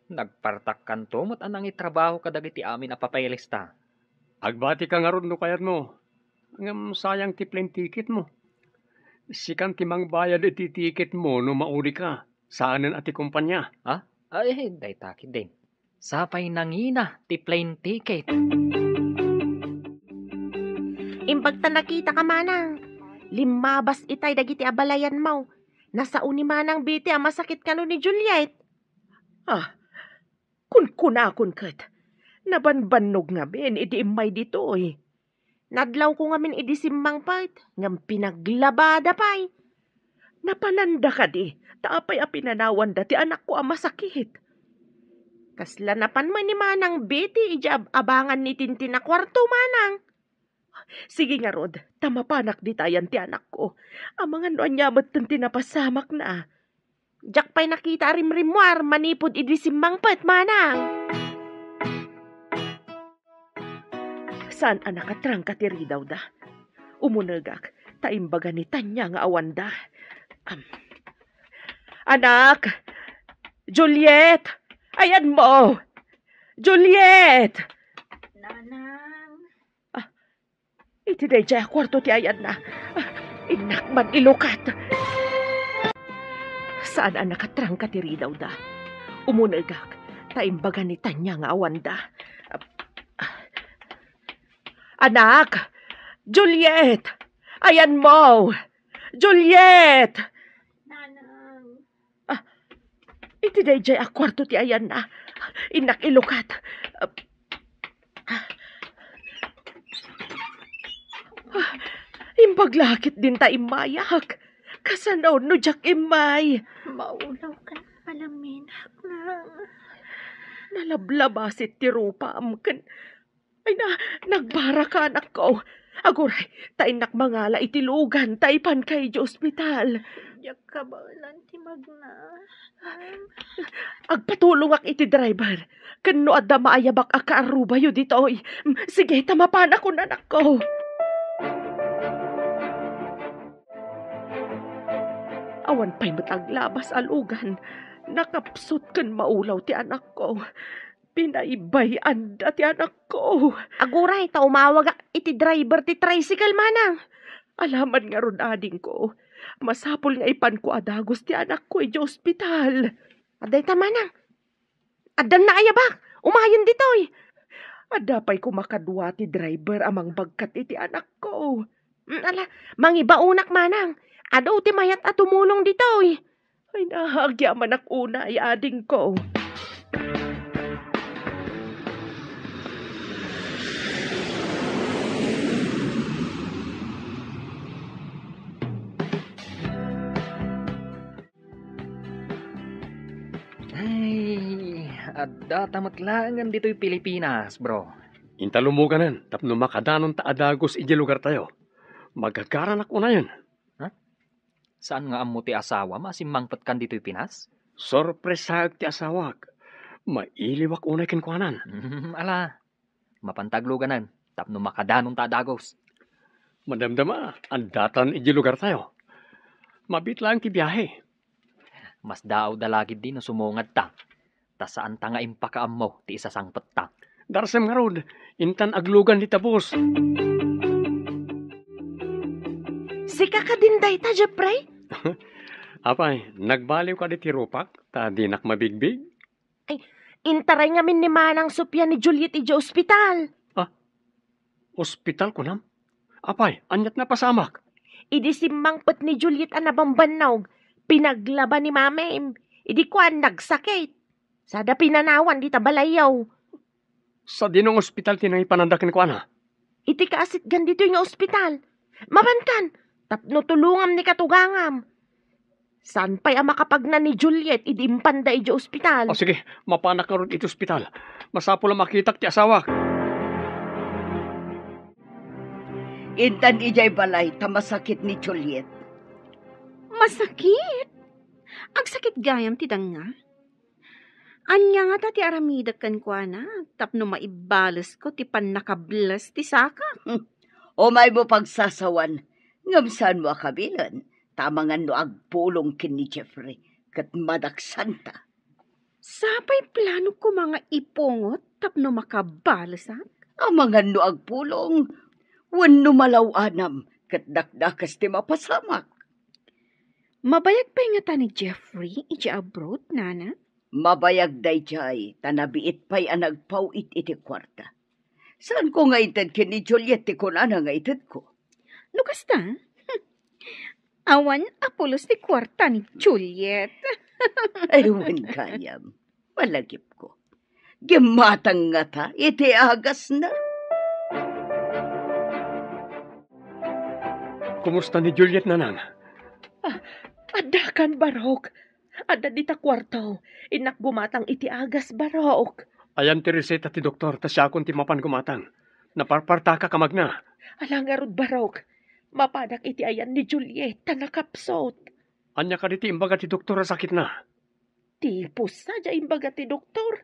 nagpartak kanto mo't anang itrabaho ka dagiti amin a papaylista. Agbati ka nga ron no kayat mo. Ngam sayang ti plane ticket mo. Sikan ti mang bayad iti ticket mo no mauri ka. Saanan ati kumpanya? Ay, day takid din. Sapay nangina ti plane ticket. Imbag ta nakita ka manang. Limabas itay dagiti abalayan mo. Nasa uni manang biti a masakit kano ni Juliet. Kun kat. Nabanbanog nga ben, idi imay ditoy. Nadlaw ko ngamin idi simbang pait. Ngam pinaglabada pay. Napananda ka di, taapay a pinanawan dati anak ko a masakit. Kasla napan man ni manang biti ijab abangan ni Tintin na kwarto manang. Sige nga Rod, tamapanak di tayan ti anak ko. Ang mga noan nyamat tan tinapasamak na. Jak pa'y nakita rimrimwar manipod idi simbang pait manang. Saan anak katrang katiri daw da? Umunagak, taimbaga ni Tanya nga awanda. Anak! Juliet! Ayan mo! Juliet! Nanang. Iti day jaya kwarto ti ayan na. Inakman ilukat. Saan anak katrang katiri daw da? Umunagak, taimbaga ni Tanya nga awanda. Anak! Juliet! Ayan mo! Juliet! Nanang. Iti day jay akwarto ti ayan na. Inak ilukat. Imbaglakit din ta imayak. Kasanaw no jak imay. Maulaw ka na palamin. Nalablabasit ti rupa amken. Ay nagbara ka anak ko. Aguray, tainak mangala itilugan, taipan kay di ospital. Diyak ka ba lang ti magna? Agpatulong ak iti driver. Kano adda maayabak akaaruba yu ditoy. Sige, tamapan ako nanak ko. Awan pa'y mataglabas alugan. Nakapsot kan maulaw ti anak ko. Pinaibayan da ti anak ko. Aguray, ta umawag iti driver ti tricycle manang. Alaman nga ron ading ko. Masapol nga ipan ko adagos ti anak ko iti ospital. Aday ta manang. Adan na ayabak. Umayon ditoy. Adapay ko makadwa ti driver amang bagkat iti anak ko. Ala, mangibaunak manang. Ado ti mayat at tumulong ditoy. Ay nahagyaman ak una ay ading ko. Ay, adda tamatlangan dito'y Pilipinas, bro. Intalumuganan, tapno makadanon ta adagos iji lugar tayo. Magagaran ako na yun. Saan nga amo ti asawa masimmangpat kan dito'y Pinas? Sorpresag ti asawak. Mailiwak unay kinkwanan. Ala, mapantagluganan, tapno makadanon ta adagos. Madamdama, ang datan iji lugar tayo. Mabit lang ti biyahe. Mas daaw dalagid din no sumungad ta. Ta saan ta nga impakaam mo ti isasangpet ta. Darsem nga rod, intan aglugan di tabos. Sika ka din day ta, Jeffrey? Apay, nagbaliw ka di tirupak, ta dinak mabigbig. Intaray nga min ni manang supya ni Juliet iji ospital. Ospital ko nam? Apay, anyat na pasamak. Idi simmangpet ni Juliet ang nabambanawg. Pinaglaban ni mame. Idi ko ang nagsakit. Sada pinanawan di tabalayaw. Sa dinong ospital tinang ipanandakin ko ana. Iti kaasit gan dito yung ospital. Mabantan, tapno tulungam ni katugangam. San pa'y makapagna ni Juliet, idimpan da iti ospital. O sige, mapanak nga ron iti ospital. Masapo lang makitak ti asawak. Intan ijay balay, tamasakit ni Juliet. Masakit? Ag sakit gayam ti nga. Anya nga ta ti aramidak kan kwa na, tapno maibalas ko ti pan nakablas ti saka. O may mo pagsasawan, ngamsan mo akabilan, tamangan no agpulong kin ni Jeffrey, kat madaksanta. Sapay plano ko mga ipungot, tapno makabalasat. Amangan no agpulong, wano malawanam, kat dakdakas ti mapasamak. Mabayag pa nga ta ni Jeffrey, iti abroad, nana? Mabayag day jay, tanabiit pa'y anagpawit iti kwarta. Saan ko nga itad kin ni Juliet ti kunana nga itad ko? No kasta? Awan apulos ti kwarta ni Juliet. Aywan kayam, malagip ko. Gimatang nga ta, iti agas na. Kumusta ni Juliet, nanang? Adakan barok. Ada dita kwarto. Inak gumatang iti agas barok. Ayan ti reseta ti doktor, ta siya akong ti mapan gumatang. Naparpartaka kamag na. Alangarod barok. Mapadak iti ayan ni Julieta nakapsot. Anya ka diti imbaga ti doktor sakit na. Tipos sadya imbaga ti doktor.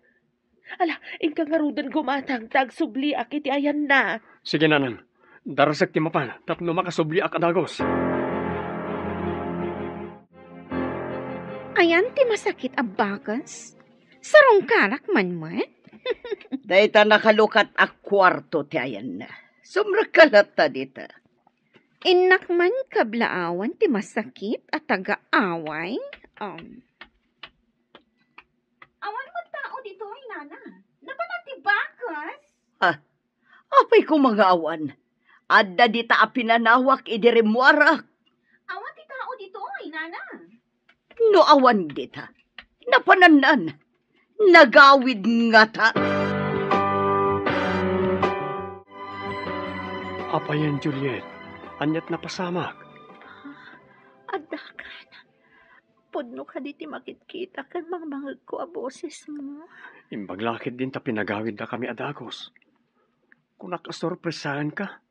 Ala, ingkangarudan gumatang tagsubli ak iti ayan na. Sige, nanang. Darasak ti mapan, tapno makasubli ak adagos. Ayan ti masakit abakas. Sarong karak man mo. Dahita nakalukat ak kwarto ti ayan na. Sumrakalat ta dita. Inak man kablaawan ti masakit at taga-away. Awan mo tao dito ay nana. Napanatibakas. Apay ko mga awan. Adda dita apinanawak idirimwarak. Awan ti tao dito ay nana. No awan dita. Napananan. Nagawid nga ta. Apayan, Juliet. Anyat na pasamak. Adakan. Podno ka diti makikita kan mga ko a boses mo. Imbaglakit din ta pinagawid na kami adagos. Kung nakasorpresahan ka,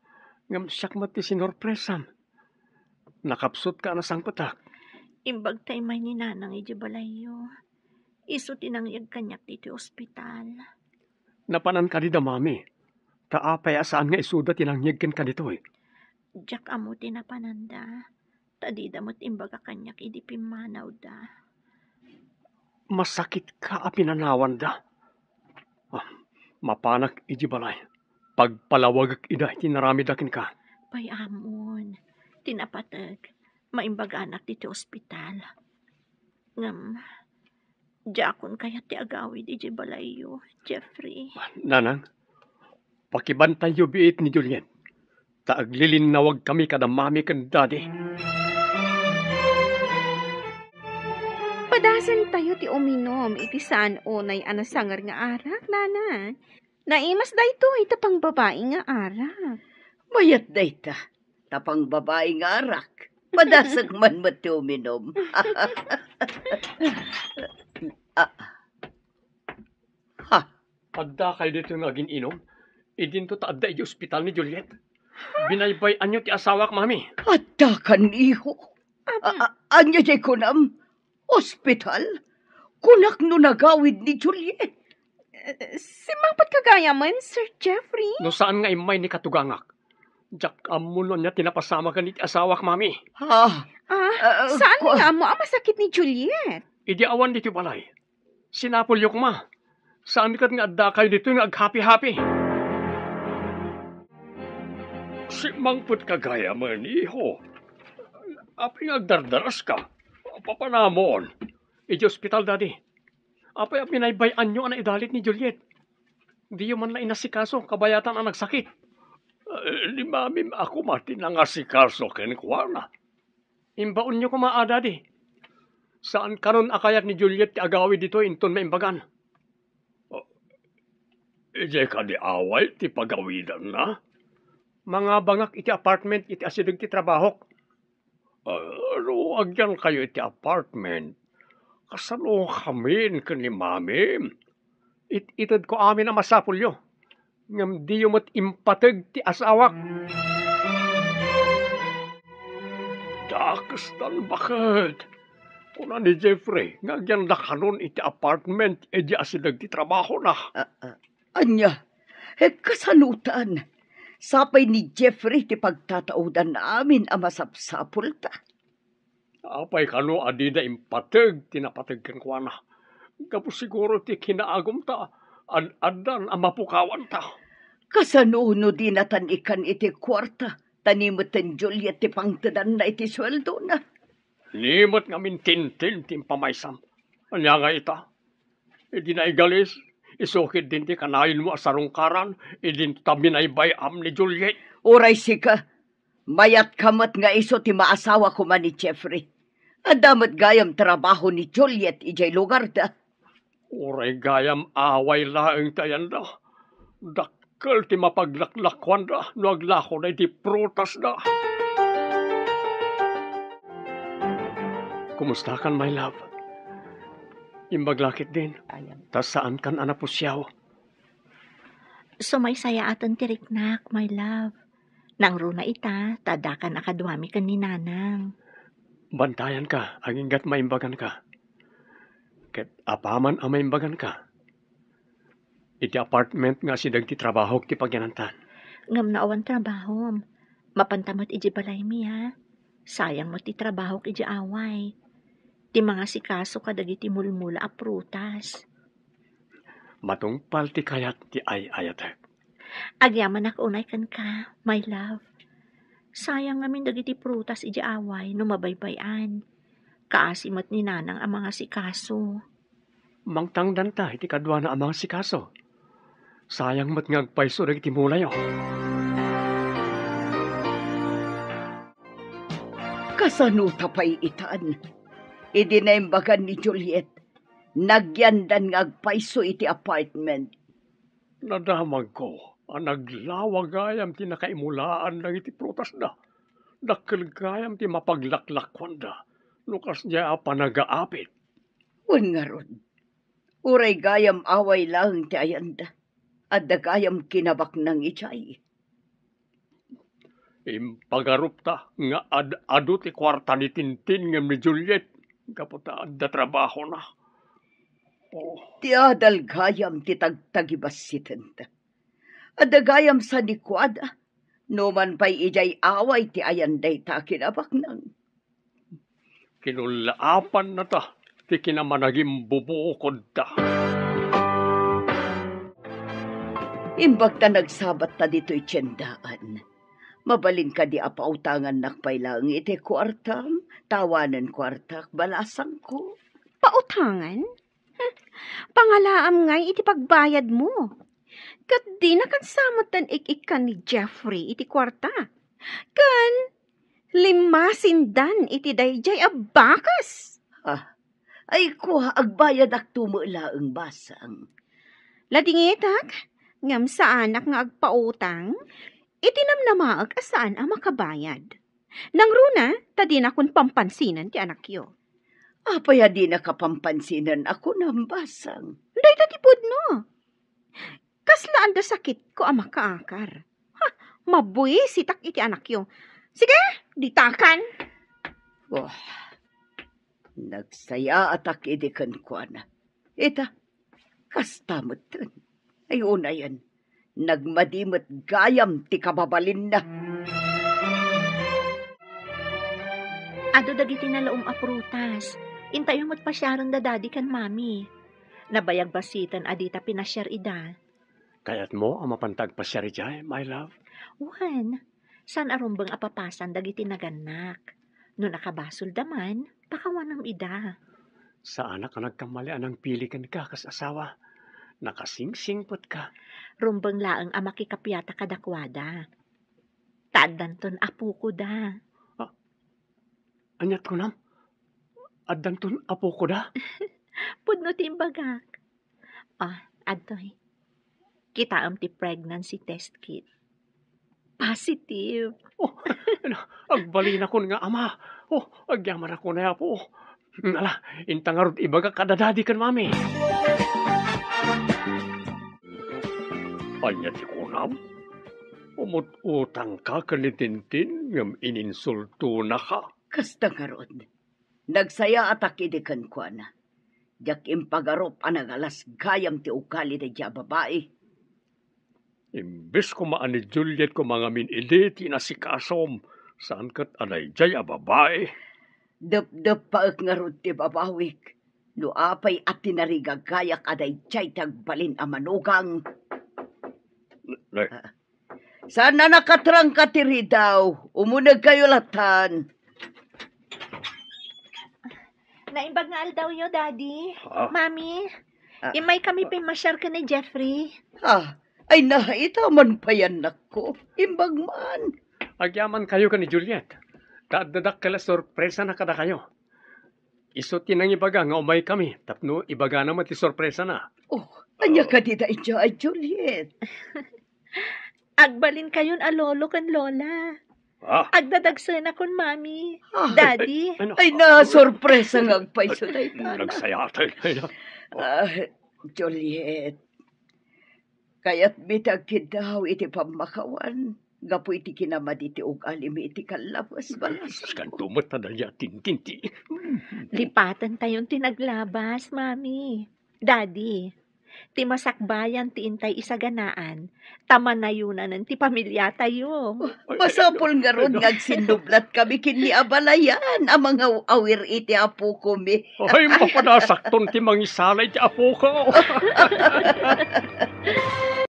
ngam siyak mati sinorpresam. Nakapsot ka na sang patak. Imbag tay may ni nanang iti balayo. Iso tinangyag kanyak diti ospital. Napanan ka di da, mami. Taapay asaan nga isuda tinangyag ken ka ditoy. Diyak amo tinapananda. Tadi damot imbaga kanyak iti pimanaw da. Masakit ka apinanawan da. Mapanak iti balay. Pagpalawag ida tinaramidakin ka. Pay amon. Tinapatag. Maimbaga anak diti ospital. Ngam. Diakon kaya ti agawid iti balayo, Jeffrey. Nanang, pakibantay yu biit ni Juliet. Taaglilinawag kami kada mami ken daddy. Padasan tayo ti uminom iti saan unay anasangar nga arak, nana. Naimas da ito tapang babae nga arak. Mayat dayta. Tapang babae nga arak. Padasag man mo ti uminom. Adda kayo dito nga gininom. Idinto ta adda iti ospital ni Juliet. Binaybay anyo ti asawak, mami. Adda kan iho. Anya jay kunam. Ospital? Kunak no nagawid ni Juliet. Simangpat kagaya man, Sir Jeffrey. No saan nga imay ni katugangak. Jak amuno niya tinapasama ka ni ti asawak, mami. Saan nga mo ang masakit ni Juliet? Idi awan dito balay. Sinapulyok ma. Saan kat nga adda kayo dito nga ag-happy-happy? Si mangput kagaya man, iho. Apay nga agdardaras ka. Papanamon. Iji ospital, daddy. Apay pinaybayan nyo ang idalit ni Juliet. Di man na inasikaso, kabayatan ang nagsakit. Di mami, ako mati na ngasikaso ken kuwana. Imbaon nyo kumaa, daddy. Saan karon akayat ni Juliet ti agawi dito inton maimbagan? Ije ka di away ti pagawidan na? Mga bangak iti apartment iti asidag ti trabahok. Ano, agyan kayo iti apartment. Kasano kami ni mami. Itad ko amin na masapulyo. Ngam di yung impatag ti asawak. Dakastan bakit? Kuna ni Jeffrey, ngagyan na kanon iti apartment, di asidag ti trabaho na. Anya, kasanutan. Sapay ni Jeffrey ti pagtataudan namin ang masapsapul ta. Apay kano adida impatag, tinapatag kan kwa na. Kapos siguro ti kinaagom ta, adan ang mapukawan ta. Kasanuno di natan ikan iti kwarta, tanimutan Juliet ti pangtadan na iti sweldo na. Limot nga min tintin ti pamaysam. Anya nga ita, di na igalis, isukid din ti kanayin mo asarungkaran, din tabi na ibayam ni Juliet. Uray sika, mayat kamat nga iso ti maasawa ko man ni Jeffrey. Adamat gayam trabaho ni Juliet ijay lugar da. Uray gayam away laeng tayan da. Dakkel ti mapaglaklakwan da, no aglako na iti prutas da. Kumusta kan, my love? Imbaglakit din. Tas saan kan anapusyaw? Sumaysaya atan tiriknak, my love. Nang runa ita, tadakan akadwami kan ni nanang. Bantayan ka, aginggat maimbagan ka. Ket apaman ang maimbagan ka. Iti apartment nga sidag ti trabaho ti pagyanantan. Ngam na awan trabaho. Mapantamat iji balay mi ha. Sayang mo ti trabaho iji away. Ti mga sikaso kadag iti mulmula a prutas. Matungpal ti kayat ti ay-ayatek. Agyaman ako unay kan ka, my love. Sayang ngamin dagiti prutas iji away no mabaybayan. Kaasimat ni nanang ang mga sikaso. Mangtangdan ta iti kadwa na ang mga sikaso. Sayang mat ngagpayso dagiti mulayo. Kasano tapay itaan? Idinaimbagan ni Juliet. Nagyandan ngagpayso iti apartment. Nadamag ko, ang naglawagayam ti nakaimulaan ng iti prutas da. Dakilgayam ti mapaglaklakwan da. Nukas niya panagaapit. Wan nga ron. Uray gayam away lang ti ayanda. At dagayam kinabak ng ichay. Impagarup ta nga adu ti kwarta ni Tintin ngem ni Juliet. Kaputa adda trabaho na. Oh. Ti adal gayam ti tagtagibasitin ta. Adagayam sa nikwada. No man pa'y ijay away ti ayanday ta kinabak nang. Kinulaapan na ta. Ti kinamanagim bubukod ta. Imbag ta nagsabat ta dito'y tiyendaan. Mabalin ka di apautangan nakpay lang iti kwartam. Tawanan kwartak balasang ko. Pautangan? Pangalaam ngay iti pagbayad mo. Kat di na kan samatan ikikan ni Jeffrey iti kwarta. Kan limasindan iti dayjay abakas. Ay ko agbayad ak tumulaang basang. Ladingitak, ngam sa anak nga agpautang, itinamnamaag asaan ang makabayad. Nang runa, tadi na kun pampansinan ti anak yo. Apaya di nakapampansinan ako ng basang. Day tatipod no. Kaslaan da sakit ko ang makaakar. Mabuisitak iti anak yo. Sige, ditakan. Nagsaya atak idikan ko na. Ita, kastamot dun. Ay una yan. Nagmadimot gayam ti kababalin na. Ado dagiti na laong aprutas. Intayo mo't pasyaron da daddy kan mami. Nabayag basitan adita pinasyar ida. Kayat mo ang mapantag pasyari jay, my love? Juan, san arumbang apapasan dagiti naganak. No nakabasol daman, pakawanam ida. Sa anak ka nagkamali anang pilikan ka kas asawa. Nakasingsingpot ka. Rumbang laang amakikapyata kadakwada. Taaddanton apo ko da. Anyat ko nam? Addanton apo ko da? Pudno timbagak. Adoy. Kita ti pregnancy test kit. positive. Oh, agbalin ako nga ama. Oh, agyaman ako na po. Nala, intangarod ibaga kadadadi kan mami. Anya ti kunam? Umutang ka kanitintin ngam ininsulto na ka. Kasta nga rod. Nagsaya atak idikan ko na. Jak impagarop anagalas gayam ti ukali da dya babae. Imbes ko maan ni Juliet ko mga minili tinasikasom. Saan kat anay jay a babae? Dep-dep paek nga rod ti babawik. No apay at tinarigagayak aday jay tagbalin a manugang. Sana nakatrang katiri daw. Umunag kayo latan. Naimbag nga daw yo, Daddy. Ha? Mami, imay kami pimasyar ka ni Jeffrey. Ay naitaman pa yan nako. Imbag man. Agyaman kayo ka ni Juliet. Dadak kala sorpresa na kada kayo. Iso tinang ibaga nga umay kami. Tapno ibaga naman ti sorpresa na. Oh, anya ka di da idya ay Juliet. Agbalin kayon a lolo kan lola. Agdadagsan akon mami. Daddy. Ay na, sorpresa nga agpaiso na itana. Nagsayatay. Juliet. Kaya't mitagkid daw iti pamakawan. Gapo iti kinamad iti ugali iti kalabas balas. Kantumot na daya tintinti. Lipatan tayong tinaglabas, mami. Daddy. Ti masakbayan ti intay isaganaan. Tamanayunan ti pamilya tayo. Masapol nga ron ngagsinublat kami kini abalayan. Ang mga awir iti apo ko mi. Ay, mapadasakton ti mangisalay ti apo ko.